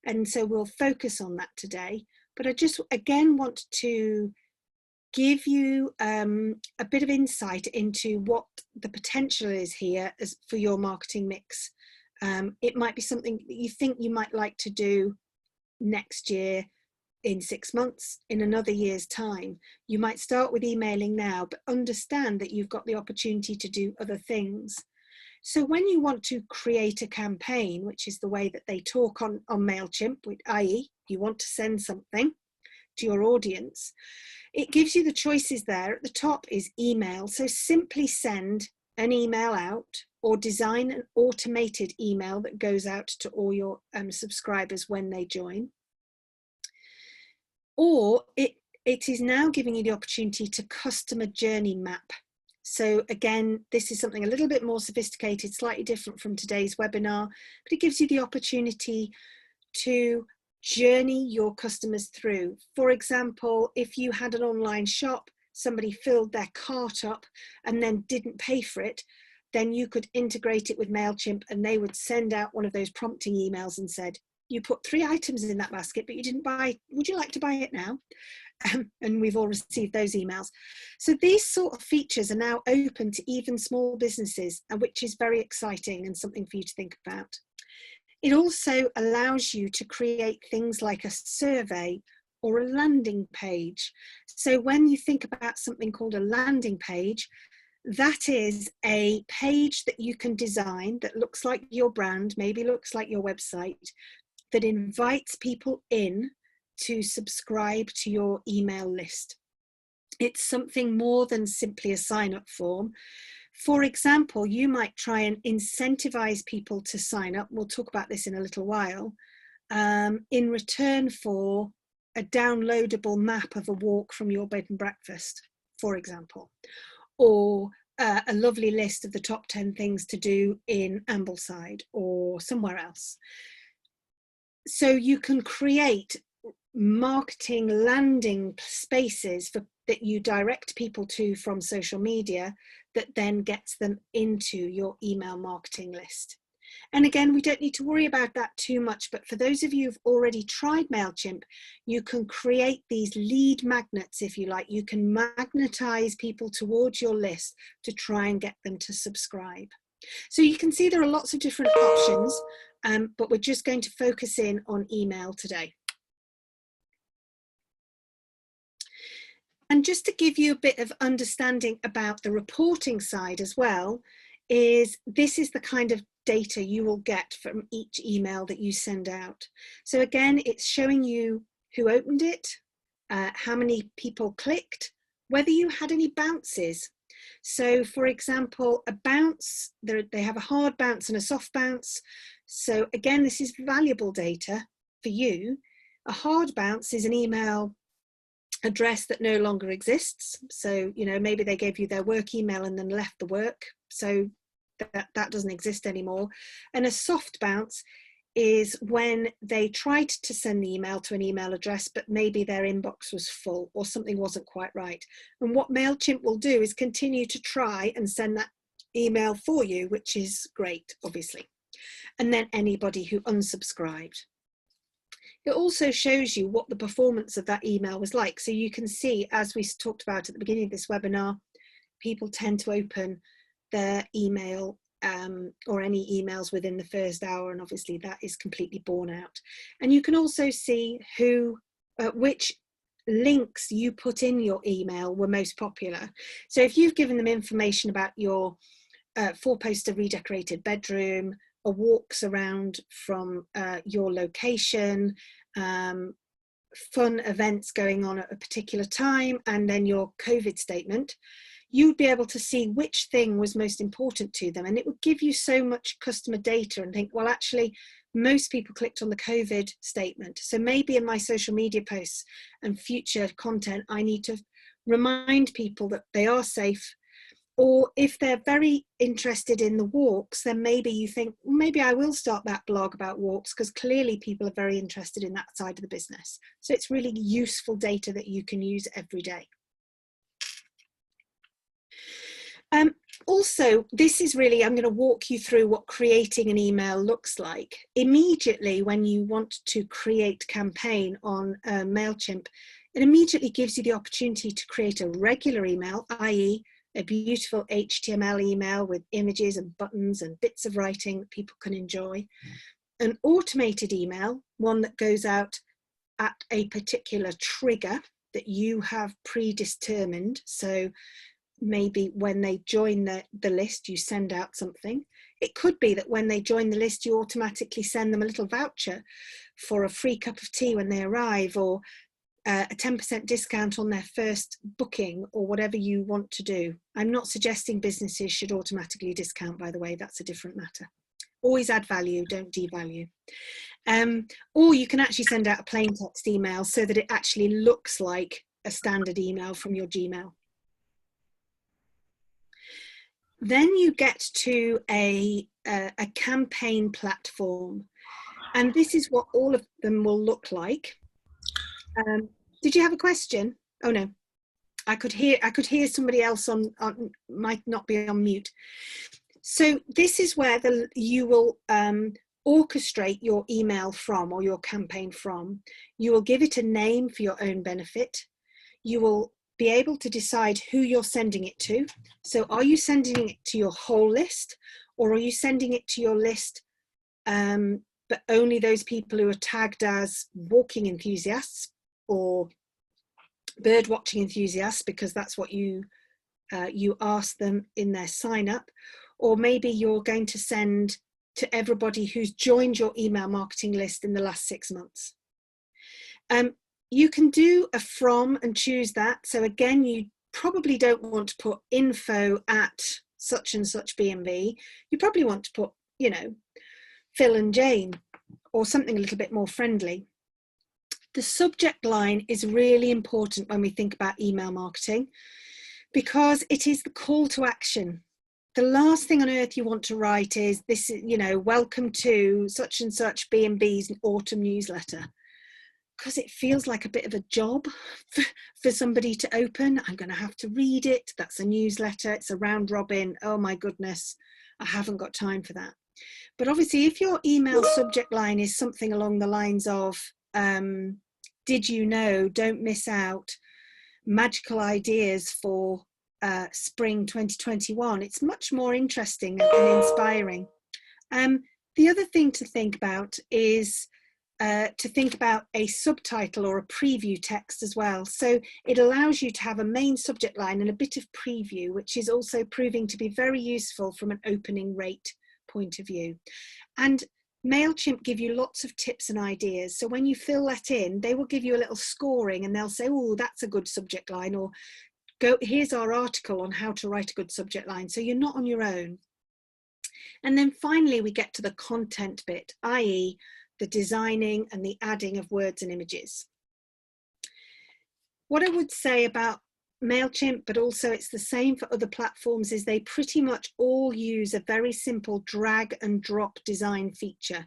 and so we'll focus on that today. But I just, again, want to give you a bit of insight into what the potential is here as for your marketing mix. It might be something that you think you might like to do next year, in 6 months, in another year's time. You might start with emailing now, but understand that you've got the opportunity to do other things. So when you want to create a campaign, which is the way that they talk on MailChimp, i.e. you want to send something to your audience, it gives you the choices there. At the top is email. So simply send an email out or design an automated email that goes out to all your subscribers when they join. Or it is now giving you the opportunity to customer journey map. So again, this is something a little bit more sophisticated, slightly different from today's webinar, but it gives you the opportunity to journey your customers through. For example, if you had an online shop, somebody filled their cart up and then didn't pay for it, then you could integrate it with MailChimp and they would send out one of those prompting emails and said, you put 3 items in that basket, but you didn't buy, would you like to buy it now? And we've all received those emails. So these sort of features are now open to even small businesses, which is very exciting and something for you to think about. It also allows you to create things like a survey or a landing page. So when you think about something called a landing page, that is a page that you can design that looks like your brand, maybe looks like your website, that invites people in to subscribe to your email list. It's something more than simply a sign-up form. For example, you might try and incentivize people to sign up. We'll talk about this in a little while, in return for a downloadable map of a walk from your bed and breakfast, for example, or a lovely list of the top 10 things to do in Ambleside or somewhere else. So you can create marketing landing spaces that you direct people to from social media that then gets them into your email marketing list. And again, we don't need to worry about that too much, but for those of you who've already tried MailChimp, you can create these lead magnets, if you like. You can magnetize people towards your list to try and get them to subscribe. So you can see there are lots of different options, but we're just going to focus in on email today. And just to give you a bit of understanding about the reporting side as well, this is the kind of data you will get from each email that you send out. So again, it's showing you who opened it, how many people clicked, whether you had any bounces. So for example, a bounce, they have a hard bounce and a soft bounce. So again, this is valuable data for you. A hard bounce is an email address that no longer exists. So, you know, maybe they gave you their work email and then left the work. So that doesn't exist anymore. And a soft bounce is when they tried to send the email to an email address, but maybe their inbox was full or something wasn't quite right. And what MailChimp will do is continue to try and send that email for you, which is great, obviously. And then anybody who unsubscribed. It also shows you what the performance of that email was like. So you can see, as we talked about at the beginning of this webinar, people tend to open their email or any emails within the first hour, and obviously that is completely borne out. And you can also see which links you put in your email were most popular. So if you've given them information about your 4-poster redecorated bedroom, or walks around from your location, fun events going on at a particular time, and then your COVID statement, you'd be able to see which thing was most important to them. And it would give you so much customer data and think, well, actually, most people clicked on the COVID statement. So maybe in my social media posts and future content, I need to remind people that they are safe. Or if they're very interested in the walks, then maybe you think, maybe I will start that blog about walks, because clearly people are very interested in that side of the business. So it's really useful data that you can use every day. Also, this is really, I'm going to walk you through what creating an email looks like. Immediately when you want to create campaign on MailChimp, it immediately gives you the opportunity to create a regular email, i.e. a beautiful HTML email with images and buttons and bits of writing that people can enjoy. An automated email, one that goes out at a particular trigger that you have predetermined. So maybe when they join the list, you send out something. It could be that when they join the list, you automatically send them a little voucher for a free cup of tea when they arrive, or a 10% discount on their first booking, or whatever you want to do. I'm not suggesting businesses should automatically discount, by the way, that's a different matter. Always add value, don't devalue. Or you can actually send out a plain text email so that it actually looks like a standard email from your Gmail. Then you get to a campaign platform, and this is what all of them will look like. Did you have a question? Oh no, I could hear somebody else on might not be on mute. So this is where you will orchestrate your email from, or your campaign from. You will give it a name for your own benefit. You will be able to decide who you're sending it to. So are you sending it to your whole list, or are you sending it to your list but only those people who are tagged as walking enthusiasts or bird watching enthusiasts, because that's what you ask them in their sign up? Or maybe you're going to send to everybody who's joined your email marketing list in the last 6 months. You can do a from and choose that. So again, you probably don't want to put info at such and such B&B. You probably want to put, you know, Phil and Jane, or something a little bit more friendly. The subject line is really important when we think about email marketing, because it is the call to action. The last thing on earth you want to write is this, you know, welcome to such and such B&B's autumn newsletter, because it feels like a bit of a job for somebody to open. I'm going to have to read it. That's a newsletter. It's a round robin. Oh my goodness, I haven't got time for that. But obviously, if your email subject line is something along the lines of, did you know, don't miss out, magical ideas for spring 2021, it's much more interesting and inspiring. The other thing to think about is to think about a subtitle or a preview text as well. So it allows you to have a main subject line and a bit of preview, which is also proving to be very useful from an opening rate point of view. And MailChimp give you lots of tips and ideas. So when you fill that in, they will give you a little scoring, and they'll say, oh, that's a good subject line, or here's our article on how to write a good subject line. So you're not on your own. And then finally, we get to the content bit, i.e. the designing and the adding of words and images. What I would say about MailChimp, but also it's the same for other platforms, is they pretty much all use a very simple drag and drop design feature.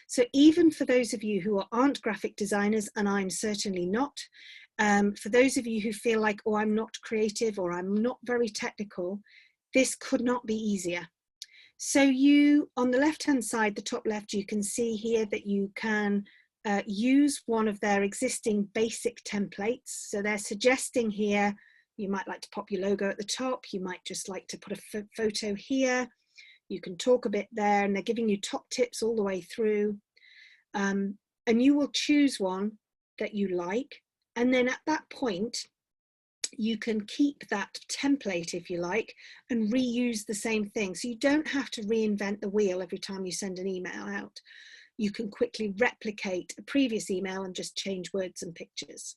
So even for those of you who aren't graphic designers, and I'm certainly not, for those of you who feel like, oh, I'm not creative or I'm not very technical, this could not be easier. So you, on the left-hand side, the top left, you can see here that you can use one of their existing basic templates. So they're suggesting here, you might like to pop your logo at the top. You might just like to put a photo here. You can talk a bit there, and they're giving you top tips all the way through. And you will choose one that you like. And then at that point, you can keep that template, if you like, and reuse the same thing. So you don't have to reinvent the wheel every time you send an email out. You can quickly replicate a previous email and just change words and pictures.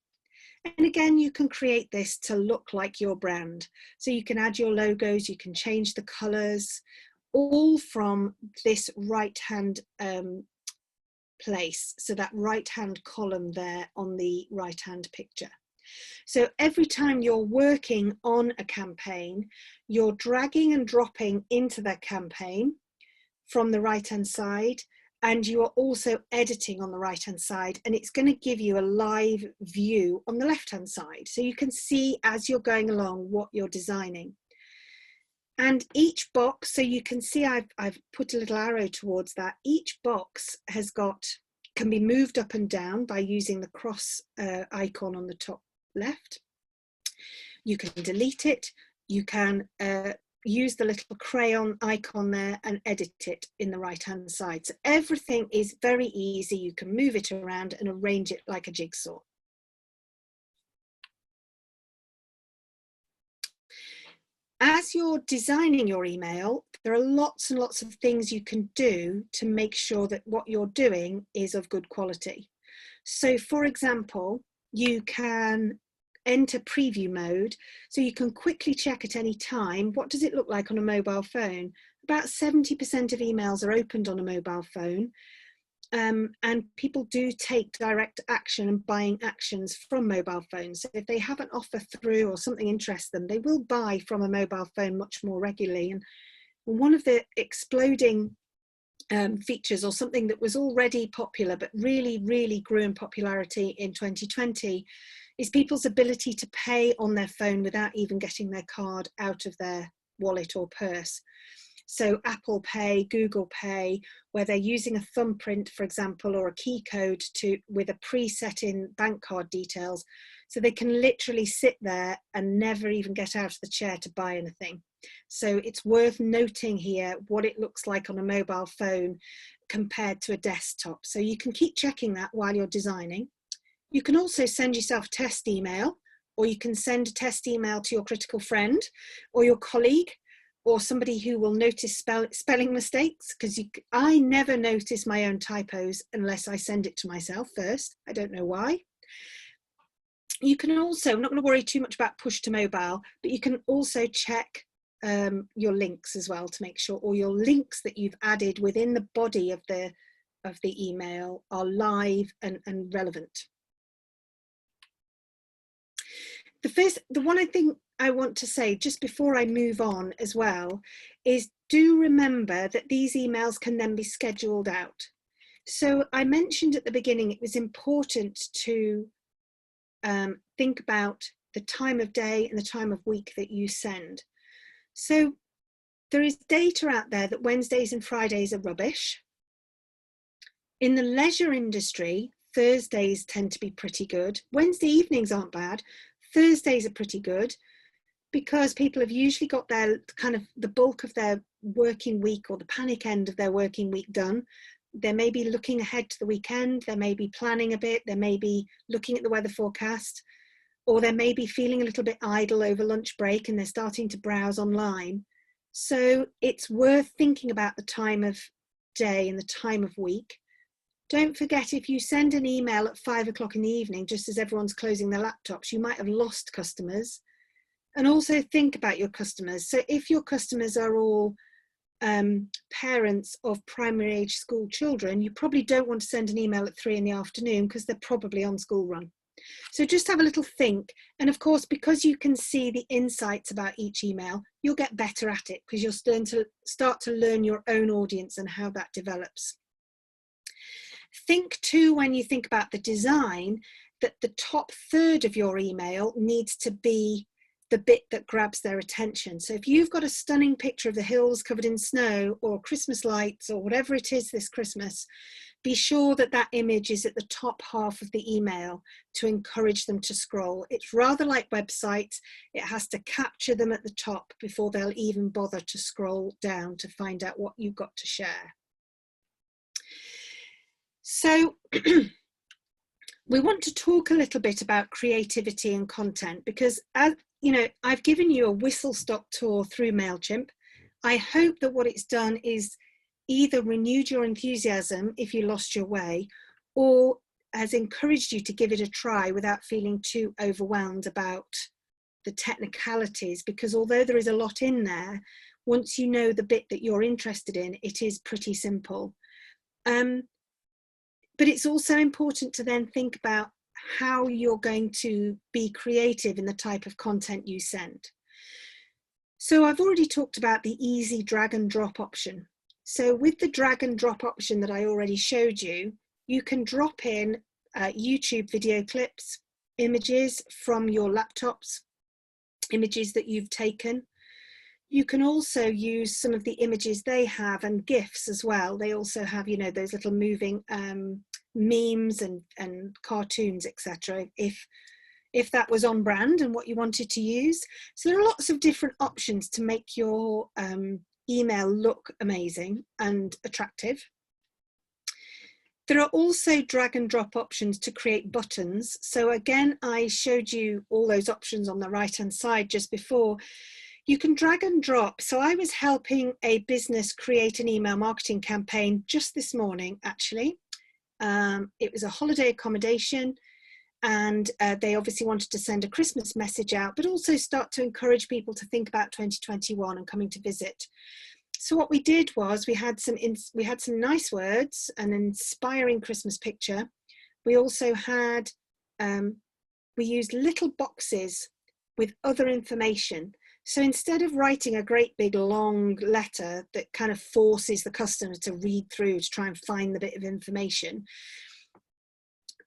And again, you can create this to look like your brand. So you can add your logos, you can change the colors, all from this right-hand place. So that right-hand column there on the right-hand picture. So every time you're working on a campaign, you're dragging and dropping into that campaign from the right-hand side, and you are also editing on the right-hand side, and it's going to give you a live view on the left-hand side. So you can see as you're going along what you're designing. And each box, so you can see I've put a little arrow towards that. Each box can be moved up and down by using the cross icon on the top left. You can delete it. You can use the little crayon icon there and edit it in the right hand side. So everything is very easy. You can move it around and arrange it like a jigsaw. As you're designing your email, there are lots and lots of things you can do to make sure that what you're doing is of good quality. So for example, you can enter preview mode, so you can quickly check at any time, what does it look like on a mobile phone? About 70% of emails are opened on a mobile phone, and people do take direct action and buying actions from mobile phones. So if they have an offer through or something interests them, they will buy from a mobile phone much more regularly. And one of the exploding features, or something that was already popular but really grew in popularity in 2020, is people's ability to pay on their phone without even getting their card out of their wallet or purse. So Apple Pay, Google Pay, where they're using a thumbprint, for example, or a key code with a preset in bank card details, so they can literally sit there and never even get out of the chair to buy anything. So it's worth noting here what it looks like on a mobile phone compared to a desktop. So you can keep checking that while you're designing. You can also send yourself a test email, or you can send a test email to your critical friend or your colleague, or somebody who will notice spelling mistakes, because I never notice my own typos unless I send it to myself first. I don't know why. You can also, I'm not going to worry too much about push to mobile, but you can also check your links as well to make sure all your links that you've added within the body of the email are live and relevant. The one thing I want to say just before I move on as well is, do remember that these emails can then be scheduled out. So I mentioned at the beginning it was important to think about the time of day and the time of week that you send. So there is data out there that Wednesdays and Fridays are rubbish. In the leisure industry, Thursdays tend to be pretty good. Wednesday evenings aren't bad. Thursdays are pretty good, because people have usually got their the bulk of their working week, or the panic end of their working week, done. They may be looking ahead to the weekend, they may be planning a bit, they may be looking at the weather forecast, or they may be feeling a little bit idle over lunch break and they're starting to browse online. So it's worth thinking about the time of day and the time of week. Don't forget, if you send an email at 5 o'clock in the evening, just as everyone's closing their laptops, you might have lost customers. And also think about your customers. So if your customers are all parents of primary age school children, you probably don't want to send an email at 3 in the afternoon, because they're probably on school run. So just have a little think. And of course, because you can see the insights about each email, you'll get better at it, because you'll start to learn your own audience and how that develops. Think too, when you think about the design, that the top third of your email needs to be the bit that grabs their attention. So if you've got a stunning picture of the hills covered in snow, or Christmas lights, or whatever it is this Christmas, be sure that that image is at the top half of the email to encourage them to scroll. It's rather like websites. It has to capture them at the top before they'll even bother to scroll down to find out what you've got to share. So we want to talk a little bit about creativity and content, because, as you know, I've given you a whistle-stop tour through MailChimp. I hope that what it's done is either renewed your enthusiasm if you lost your way, or has encouraged you to give it a try without feeling too overwhelmed about the technicalities, because although there is a lot in there, once you know the bit that you're interested in, it is pretty simple. But it's also important to then think about how you're going to be creative in the type of content you send. So I've already talked about the easy drag and drop option. So with the drag and drop option that I already showed you, you can drop in YouTube video clips, images from your laptops, images that you've taken. You can also use some of the images they have and GIFs as well. They also have, you know, those little moving memes and cartoons, etc. If that was on brand and what you wanted to use. So there are lots of different options to make your email look amazing and attractive. There are also drag and drop options to create buttons. So again, I showed you all those options on the right-hand side just before. You can drag and drop. So I was helping a business create an email marketing campaign just this morning, actually. It was a holiday accommodation, and they obviously wanted to send a Christmas message out, but also start to encourage people to think about 2021 and coming to visit. So what we did was we had some nice words, an inspiring Christmas picture. We also had, we used little boxes with other information. So instead of writing a great big long letter that kind of forces the customer to read through to try and find the bit of information,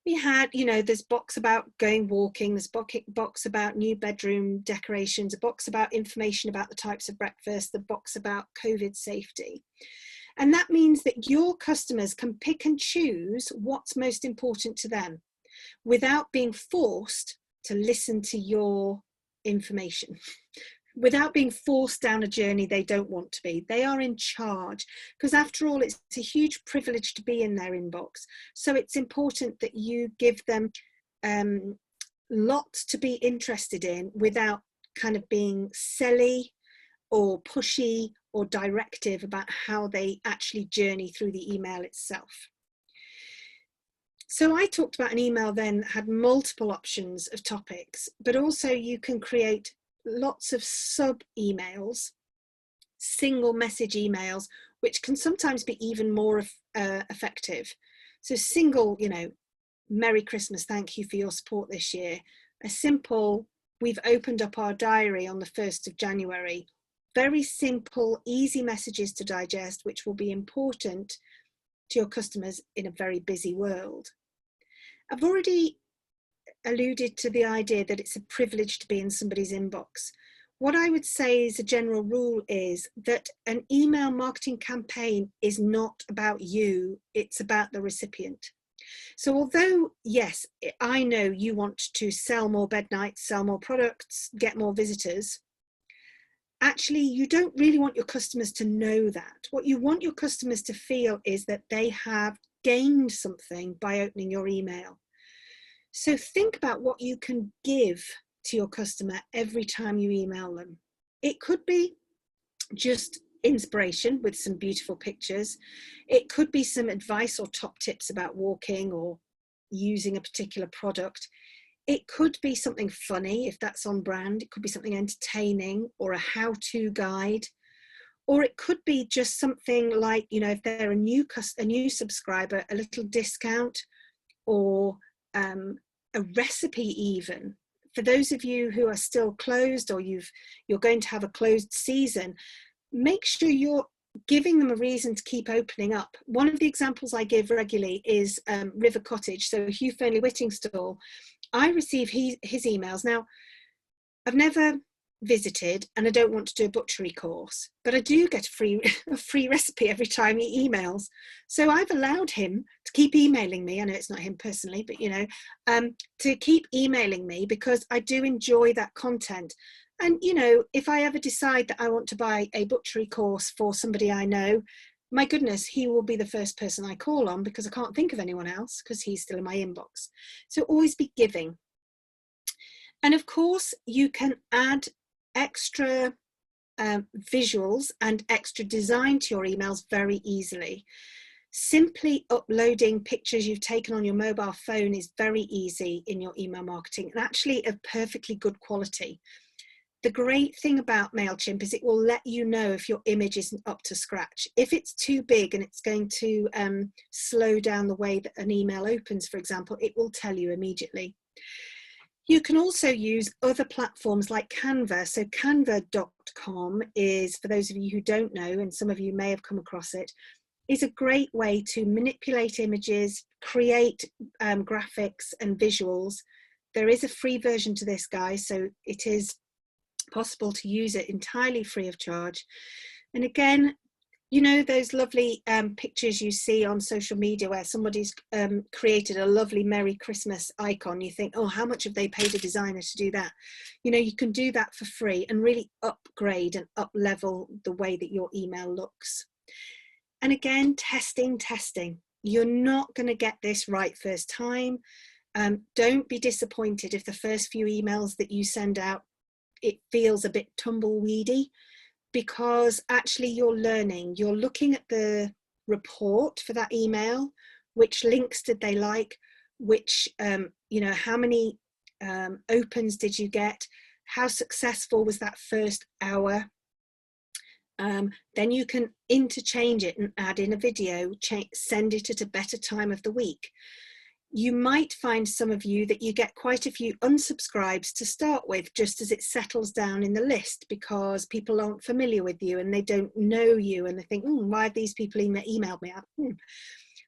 we had, you know, this box about going walking, this box about new bedroom decorations, a box about information about the types of breakfast, the box about COVID safety. And that means that your customers can pick and choose what's most important to them without being forced to listen to your information. Without being forced down a journey they don't want to be. They are in charge, because after all, it's a huge privilege to be in their inbox. So it's important that you give them lots to be interested in without kind of being silly or pushy or directive about how they actually journey through the email itself. So I talked about an email then that had multiple options of topics, but also you can create lots of sub emails, single message emails, which can sometimes be even more effective. So single, you know, Merry Christmas, thank you for your support this year. A simple, we've opened up our diary on the 1st of January. Very simple, easy messages to digest, which will be important to your customers in a very busy world. I've already alluded to the idea that it's a privilege to be in somebody's inbox. What I would say as a general rule is that an email marketing campaign is not about you, it's about the recipient. So although, yes, I know you want to sell more bed nights, sell more products, get more visitors, actually you don't really want your customers to know that. What you want your customers to feel is that they have gained something by opening your email. So think about what you can give to your customer every time you email them. It could be just inspiration with some beautiful pictures. It could be some advice or top tips about walking or using a particular product. It could be something funny if that's on brand. It could be something entertaining or a how-to guide. Or it could be just something like, you know, if they're a new subscriber, a little discount, or a recipe even. For those of you who are still closed, or you're going to have a closed season, make sure you're giving them a reason to keep opening up. One of the examples I give regularly is River Cottage, so Hugh Fernley Whittingstall. I receive his emails. Now, I've never visited and I don't want to do a butchery course, but I do get a free recipe every time he emails. So I've allowed him to keep emailing me. I know it's not him personally, but you know, to keep emailing me because I do enjoy that content. And you know, if I ever decide that I want to buy a butchery course for somebody I know, my goodness, he will be the first person I call on because I can't think of anyone else because he's still in my inbox. So always be giving. And of course, you can add extra visuals and extra design to your emails very easily. Simply uploading pictures you've taken on your mobile phone is very easy in your email marketing and actually of perfectly good quality. The great thing about MailChimp is it will let you know if your image isn't up to scratch. If it's too big and it's going to slow down the way that an email opens, for example, it will tell you immediately. You can also use other platforms like Canva. So canva.com is, for those of you who don't know, and some of you may have come across it, is a great way to manipulate images, create graphics and visuals. There is a free version to this, guys, so it is possible to use it entirely free of charge. And again, you know those lovely pictures you see on social media where somebody's created a lovely Merry Christmas icon. You think, oh, how much have they paid a designer to do that? You know, you can do that for free and really upgrade and up level the way that your email looks. And again, testing. You're not going to get this right first time. Don't be disappointed if the first few emails that you send out, it feels a bit tumbleweedy, because actually you're learning, you're looking at the report for that email, which links did they like, which, you know, how many opens did you get, how successful was that first hour. Then you can interchange it and add in a video, send it at a better time of the week. You might find, some of you, that you get quite a few unsubscribes to start with just as it settles down in the list because people aren't familiar with you and they don't know you and they think, why have these people emailed me?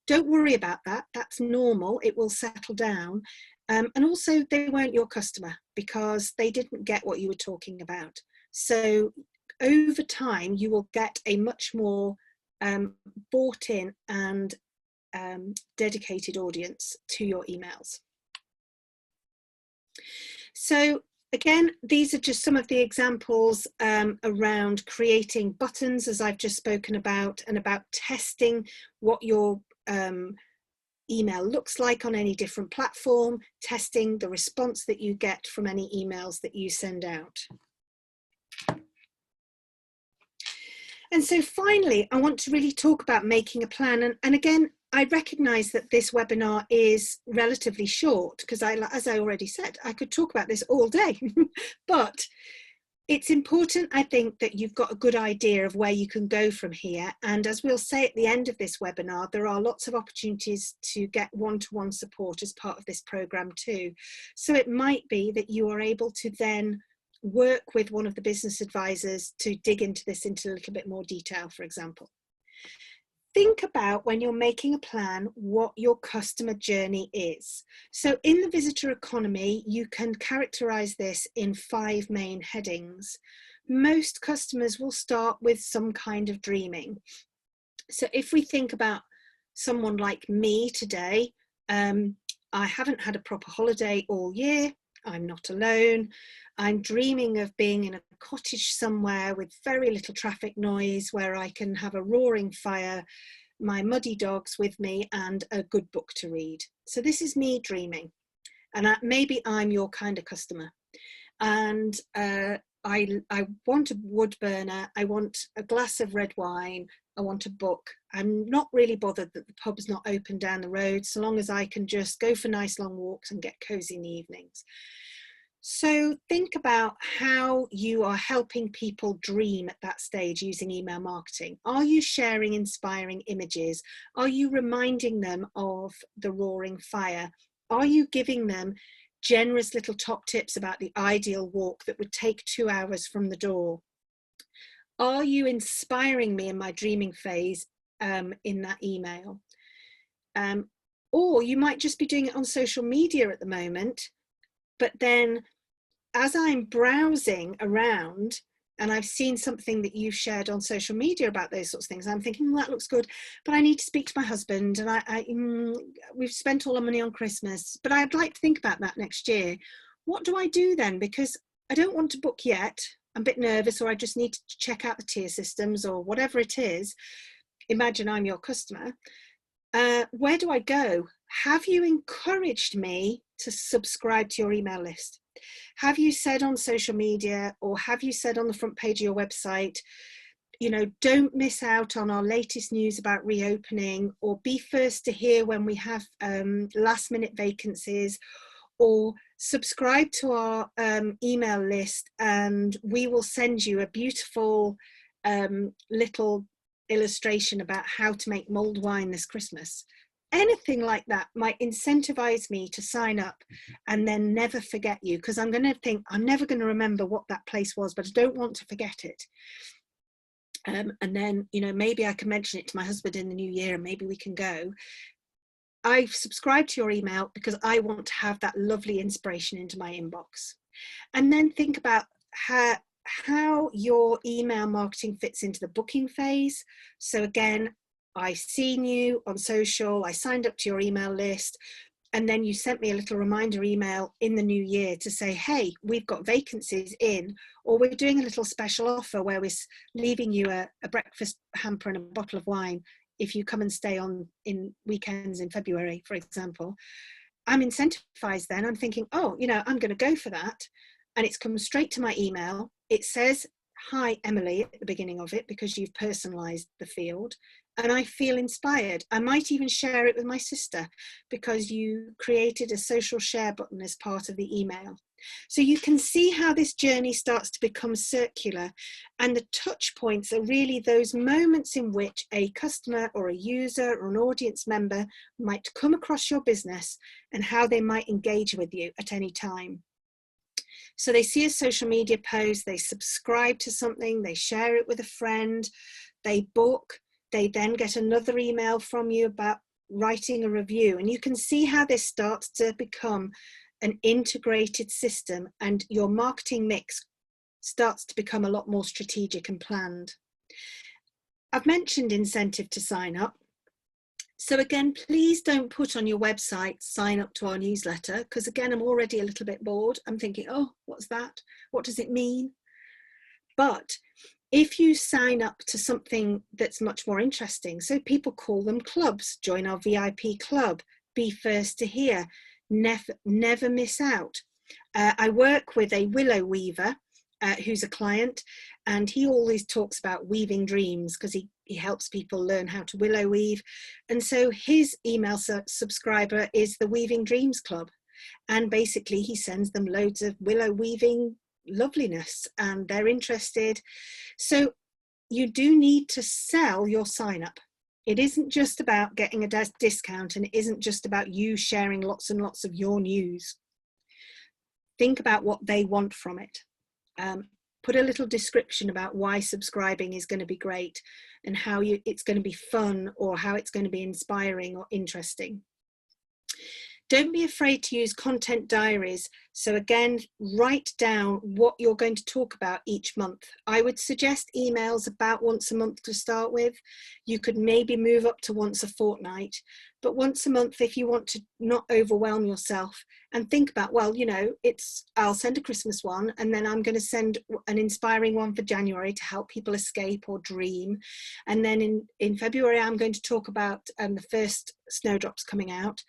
Don't worry about that. That's normal. It will settle down. And also they weren't your customer because they didn't get what you were talking about. So over time, you will get a much more bought in and dedicated audience to your emails. So again, these are just some of the examples around creating buttons, as I've just spoken about, and about testing what your email looks like on any different platform, testing the response that you get from any emails that you send out. And so finally, I want to really talk about making a plan. And again, I recognise that this webinar is relatively short because, as I already said, I could talk about this all day. But it's important, I think, that you've got a good idea of where you can go from here. And as we'll say at the end of this webinar, there are lots of opportunities to get one-to-one support as part of this programme too. So it might be that you are able to then work with one of the business advisors to dig into this into a little bit more detail, for example. Think about, when you're making a plan, what your customer journey is. So in the visitor economy, you can characterize this in 5 main headings. Most customers will start with some kind of dreaming. So if we think about someone like me today, I haven't had a proper holiday all year. I'm not alone. I'm dreaming of being in a cottage somewhere with very little traffic noise, where I can have a roaring fire, my muddy dogs with me, and a good book to read. So this is me dreaming. And maybe I'm your kind of customer. And I want a wood burner. I want a glass of red wine. I want a book. I'm not really bothered that the pub's not open down the road, so long as I can just go for nice long walks and get cozy in the evenings. So think about how you are helping people dream at that stage using email marketing. Are you sharing inspiring images? Are you reminding them of the roaring fire? Are you giving them generous little top tips about the ideal walk that would take 2 hours from the door? Are you inspiring me in my dreaming phase in that email? Or you might just be doing it on social media at the moment, but then as I'm browsing around and I've seen something that you've shared on social media about those sorts of things, I'm thinking, well, that looks good, but I need to speak to my husband, and we've spent all our money on Christmas, but I'd like to think about that next year. What do I do then? Because I don't want to book yet. I'm a bit nervous, or I just need to check out the tier systems or whatever it is. Imagine I'm your customer. Where do I go? Have you encouraged me to subscribe to your email list? Have you said on social media, or have you said on the front page of your website, you know, don't miss out on our latest news about reopening, or be first to hear when we have last minute vacancies, or subscribe to our email list and we will send you a beautiful little illustration about how to make mulled wine this Christmas. Anything like that might incentivize me to sign up and then never forget you, because I'm going to think, I'm never going to remember what that place was, but I don't want to forget it. And then, you know, maybe I can mention it to my husband in the new year and maybe we can go. I've subscribed to your email because I want to have that lovely inspiration into my inbox. And then think about how your email marketing fits into the booking phase. So again, I've seen you on social, I signed up to your email list, and then you sent me a little reminder email in the new year to say, hey, we've got vacancies in, or we're doing a little special offer where we're leaving you a breakfast hamper and a bottle of wine if you come and stay on in weekends in February, for example. I'm incentivized then. I'm thinking, oh, you know, I'm going to go for that. And it's come straight to my email. It says, hi, Emily, at the beginning of it, because you've personalized the field. And I feel inspired. I might even share it with my sister because you created a social share button as part of the email. So you can see how this journey starts to become circular, and the touch points are really those moments in which a customer or a user or an audience member might come across your business and how they might engage with you at any time. So they see a social media post, they subscribe to something, they share it with a friend, they book, they then get another email from you about writing a review. And you can see how this starts to become an integrated system, and your marketing mix starts to become a lot more strategic and planned. I've mentioned incentive to sign up. So again, please don't put on your website, sign up to our newsletter, because again, I'm already a little bit bored. I'm thinking, oh, what's that? What does it mean? But if you sign up to something that's much more interesting, so people call them clubs, join our VIP club, be first to hear, never miss out. I work with a willow weaver who's a client, and he always talks about weaving dreams because he helps people learn how to willow weave. And so his email subscriber is the Weaving Dreams Club. And basically he sends them loads of willow weaving loveliness and they're interested. So you do need to sell your sign up. It isn't just about getting a discount, and it isn't just about you sharing lots and lots of your news. Think about what they want from it. Put a little description about why subscribing is going to be great and how it's going to be fun, or how it's going to be inspiring or interesting. Don't be afraid to use content diaries. So again, write down what you're going to talk about each month. I would suggest emails about once a month to start with. You could maybe move up to once a fortnight, but once a month if you want to not overwhelm yourself, and think about, well, you know, I'll send a Christmas one, and then I'm going to send an inspiring one for January to help people escape or dream. And then in February, I'm going to talk about the first snowdrops coming out.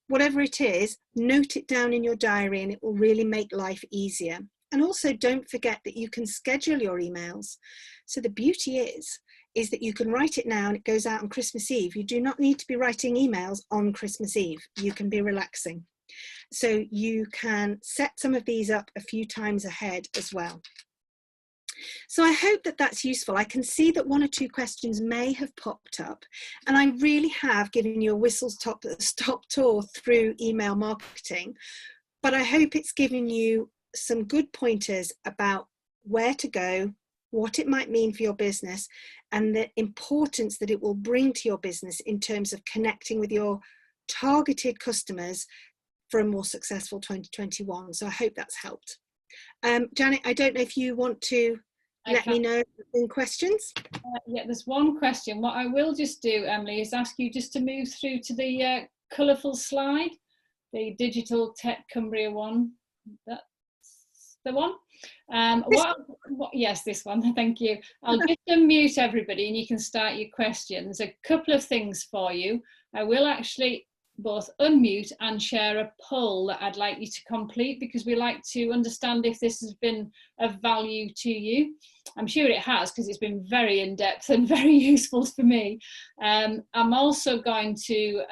Whatever it is, note it down in your diary and it will really make life easier. And also don't forget that you can schedule your emails. So the beauty is that you can write it now and it goes out on Christmas Eve. You do not need to be writing emails on Christmas Eve. You can be relaxing. So you can set some of these up a few times ahead as well. So I hope that that's useful. I can see that one or two questions may have popped up, and I really have given you a whistle-stop tour through email marketing, but I hope it's given you some good pointers about where to go, what it might mean for your business, and the importance that it will bring to your business in terms of connecting with your targeted customers for a more successful 2021. So I hope that's helped. Janet, I don't know if you want to let me know in questions. Yeah, there's one question. What I will just do, Emily, is ask you just to move through to the colourful slide, the Digital Tech Cumbria one. That's the one. Yes, this one. Thank you. I'll just unmute everybody and you can start your questions. A couple of things for you. I will actually both unmute and share a poll that I'd like you to complete, because we like to understand if this has been of value to you. I'm sure it has, because it's been very in-depth and very useful for me. I'm also going to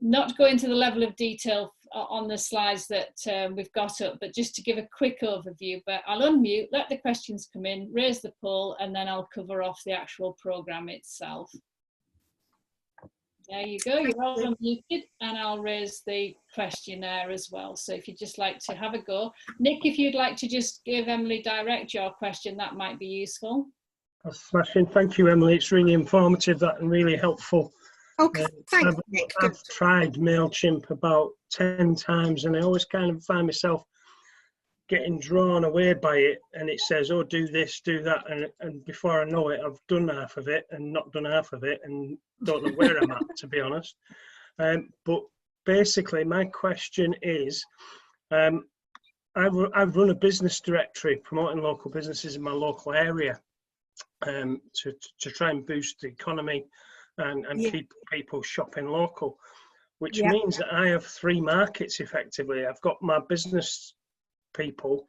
not go into the level of detail on the slides that we've got up, but just to give a quick overview. But I'll unmute, let the questions come in, raise the poll, and then I'll cover off the actual programme itself. There you go, you're all unmuted, and I'll raise the questionnaire as well. So if you'd just like to have a go. Nick, if you'd like to just give Emily direct your question, that might be useful. That's smashing. Thank you, Emily. It's really informative, that, and really helpful. Okay, thanks, Nick. I've tried MailChimp about 10 times, and I always kind of find myself getting drawn away by it, and it says, oh, do this, do that, and before I know it, I've done half of it and not done half of it, and don't know where I'm at, to be honest. But basically, my question is, I run a business directory promoting local businesses in my local area, to try and boost the economy and keep people shopping local, which means that I have 3 markets effectively. I've got my business people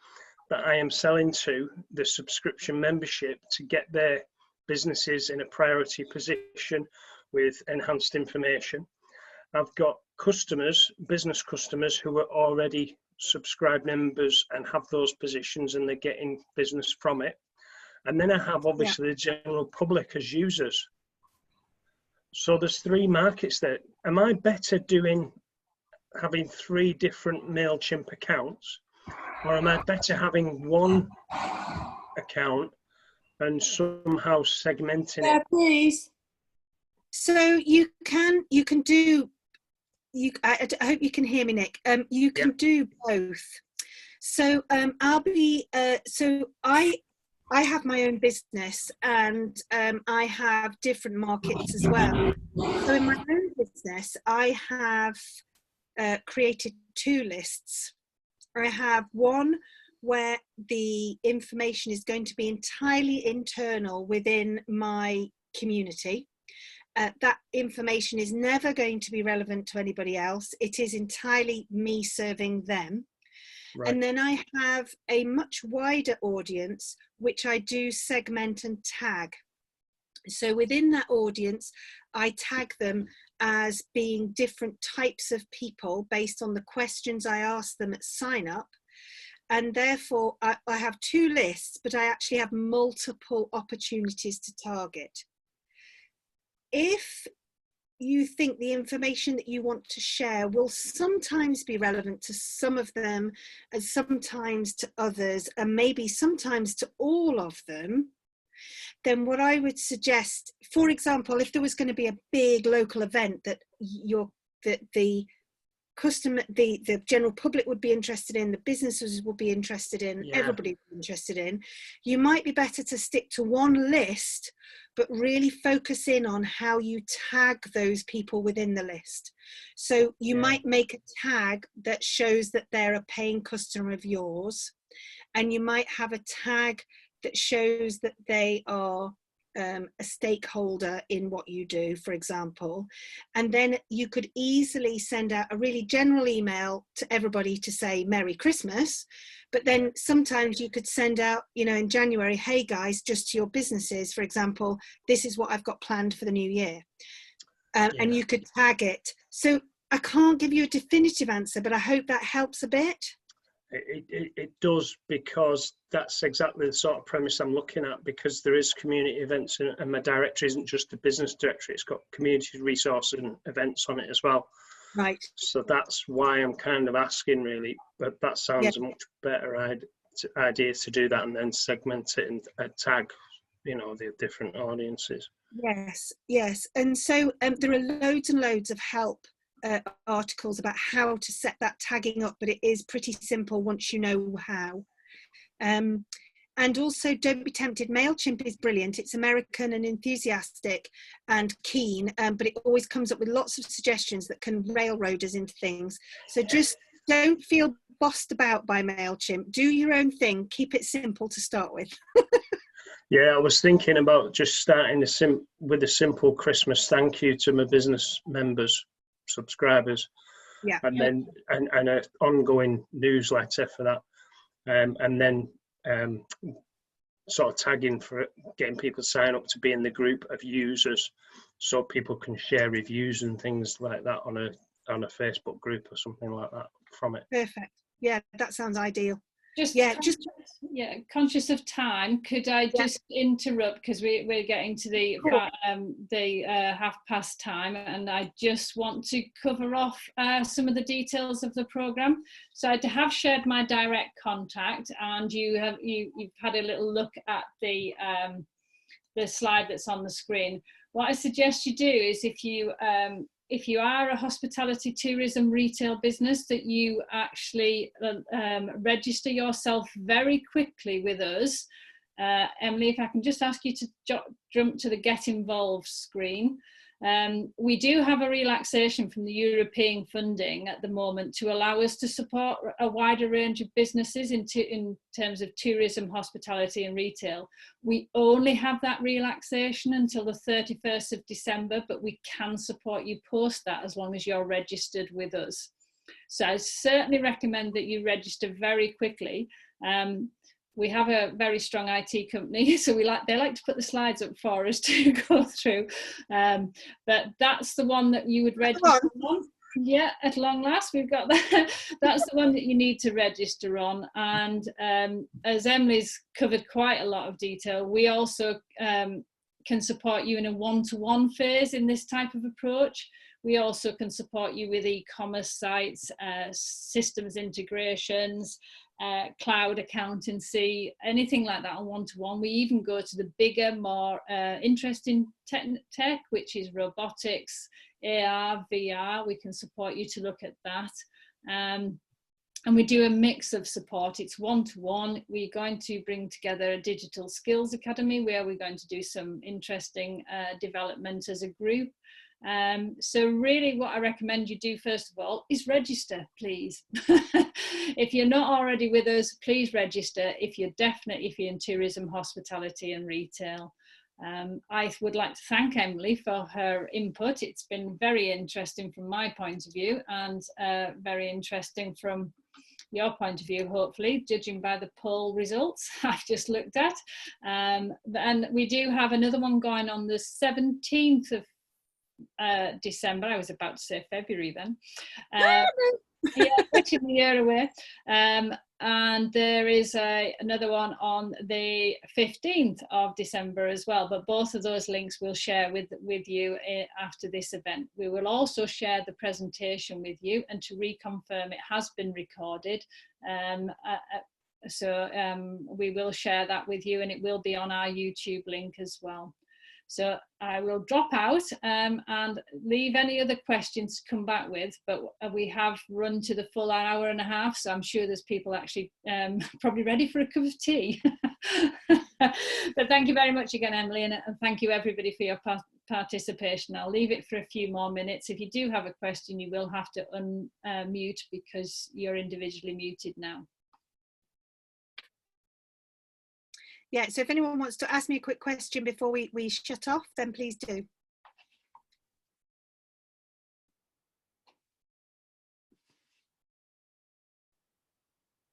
that I am selling to the subscription membership to get their businesses in a priority position with enhanced information. I've got customers, business customers, who are already subscribed members and have those positions, and they're getting business from it. And then I have obviously the general public as users. So there's 3 markets there. Am I better having 3 different MailChimp accounts, or am I better having one account and somehow segmenting it? Please. So you can do. I hope you can hear me, Nick. You can do both. So I'll be. So I have my own business, and I have different markets as well. So in my own business, I have created 2 lists. I have one where the information is going to be entirely internal within my community. That information is never going to be relevant to anybody else. It is entirely me serving them. Right. And then I have a much wider audience, which I do segment and tag. So within that audience, I tag them as being different types of people based on the questions I ask them at sign up. And therefore I have 2 lists, but I actually have multiple opportunities to target. If you think the information that you want to share will sometimes be relevant to some of them and sometimes to others, and maybe sometimes to all of them, then what I would suggest, for example, if there was going to be a big local event that the general public would be interested in, the businesses would be interested in, everybody would be interested in, you might be better to stick to one list, but really focus in on how you tag those people within the list. So you might make a tag that shows that they're a paying customer of yours, and you might have a tag that shows that they are a stakeholder in what you do, for example. And then you could easily send out a really general email to everybody to say Merry Christmas, but then sometimes you could send out, in January, hey guys, just to your businesses, for example, this is what I've got planned for the new year. And you could tag it. So I can't give you a definitive answer, but I hope that helps a bit. It does, because that's exactly the sort of premise I'm looking at, because there is community events, and my directory isn't just a business directory, it's got community resources and events on it as well. Right. So that's why I'm kind of asking, really, but that sounds a much better idea to do that, and then segment it and tag, the different audiences. Yes. And so there are loads and loads of help articles about how to set that tagging up, but it is pretty simple once you know how. And also, don't be tempted. MailChimp is brilliant. It's American and enthusiastic and keen, but it always comes up with lots of suggestions that can railroad us into things. So just don't feel bossed about by MailChimp. Do your own thing. Keep it simple to start with. Yeah, I was thinking about just starting with a simple Christmas thank you to my business members, subscribers, Yeah. and then and an ongoing newsletter for that, and then sort of tagging for it, getting people to sign up to be in the group of users, so people can share reviews and things like that on a Facebook group or something like that from it. Perfect. Yeah, that sounds ideal. Just conscious of time, could I just interrupt, because we're getting to the half past time, and I just want to cover off some of the details of the programme. So I have shared my direct contact, and you've had a little look at the slide that's on the screen. What I suggest you do is, if you are a hospitality, tourism, retail business, that you actually register yourself very quickly with us. Emily, if I can just ask you to jump to the Get Involved screen. We do have a relaxation from the European funding at the moment to allow us to support a wider range of businesses in terms of tourism, hospitality and retail. We only have that relaxation until the 31st of December, but we can support you post that as long as you're registered with us. So I certainly recommend that you register very quickly. We have a very strong IT company, so they like to put the slides up for us to go through. But that's the one that you would register on. Yeah, at long last, we've got that. That's the one that you need to register on. And as Emily's covered quite a lot of detail, we also can support you in a one-to-one phase in this type of approach. We also can support you with e-commerce sites, systems integrations, cloud accountancy, anything like that on one-to-one. We even go to the bigger, more interesting tech, which is robotics, AR, VR. We can support you to look at that. And we do a mix of support. It's one-to-one. We're going to bring together a digital skills academy where we're going to do some interesting development as a group. So really what I recommend you do first of all is register, please. If you're not already with us, please register if you're in tourism, hospitality and retail. I would like to thank Emily for her input. It's been very interesting from my point of view, and very interesting from your point of view, hopefully, judging by the poll results I've just looked at. And we do have another one going on the 17th of December. I was about to say February then. Yeah, pushing the year away. And there is another one on the 15th of December as well, but both of those links we'll share with you after this event. We will also share the presentation with you, and to reconfirm, it has been recorded. So we will share that with you, and it will be on our YouTube link as well. So I will drop out and leave any other questions to come back with, but we have run to the full hour and a half, so I'm sure there's people actually probably ready for a cup of tea. But thank you very much again, Emily, and thank you everybody for your participation. I'll leave it for a few more minutes. If you do have a question, you will have to unmute because you're individually muted now. Yeah, so if anyone wants to ask me a quick question before we shut off, then please do.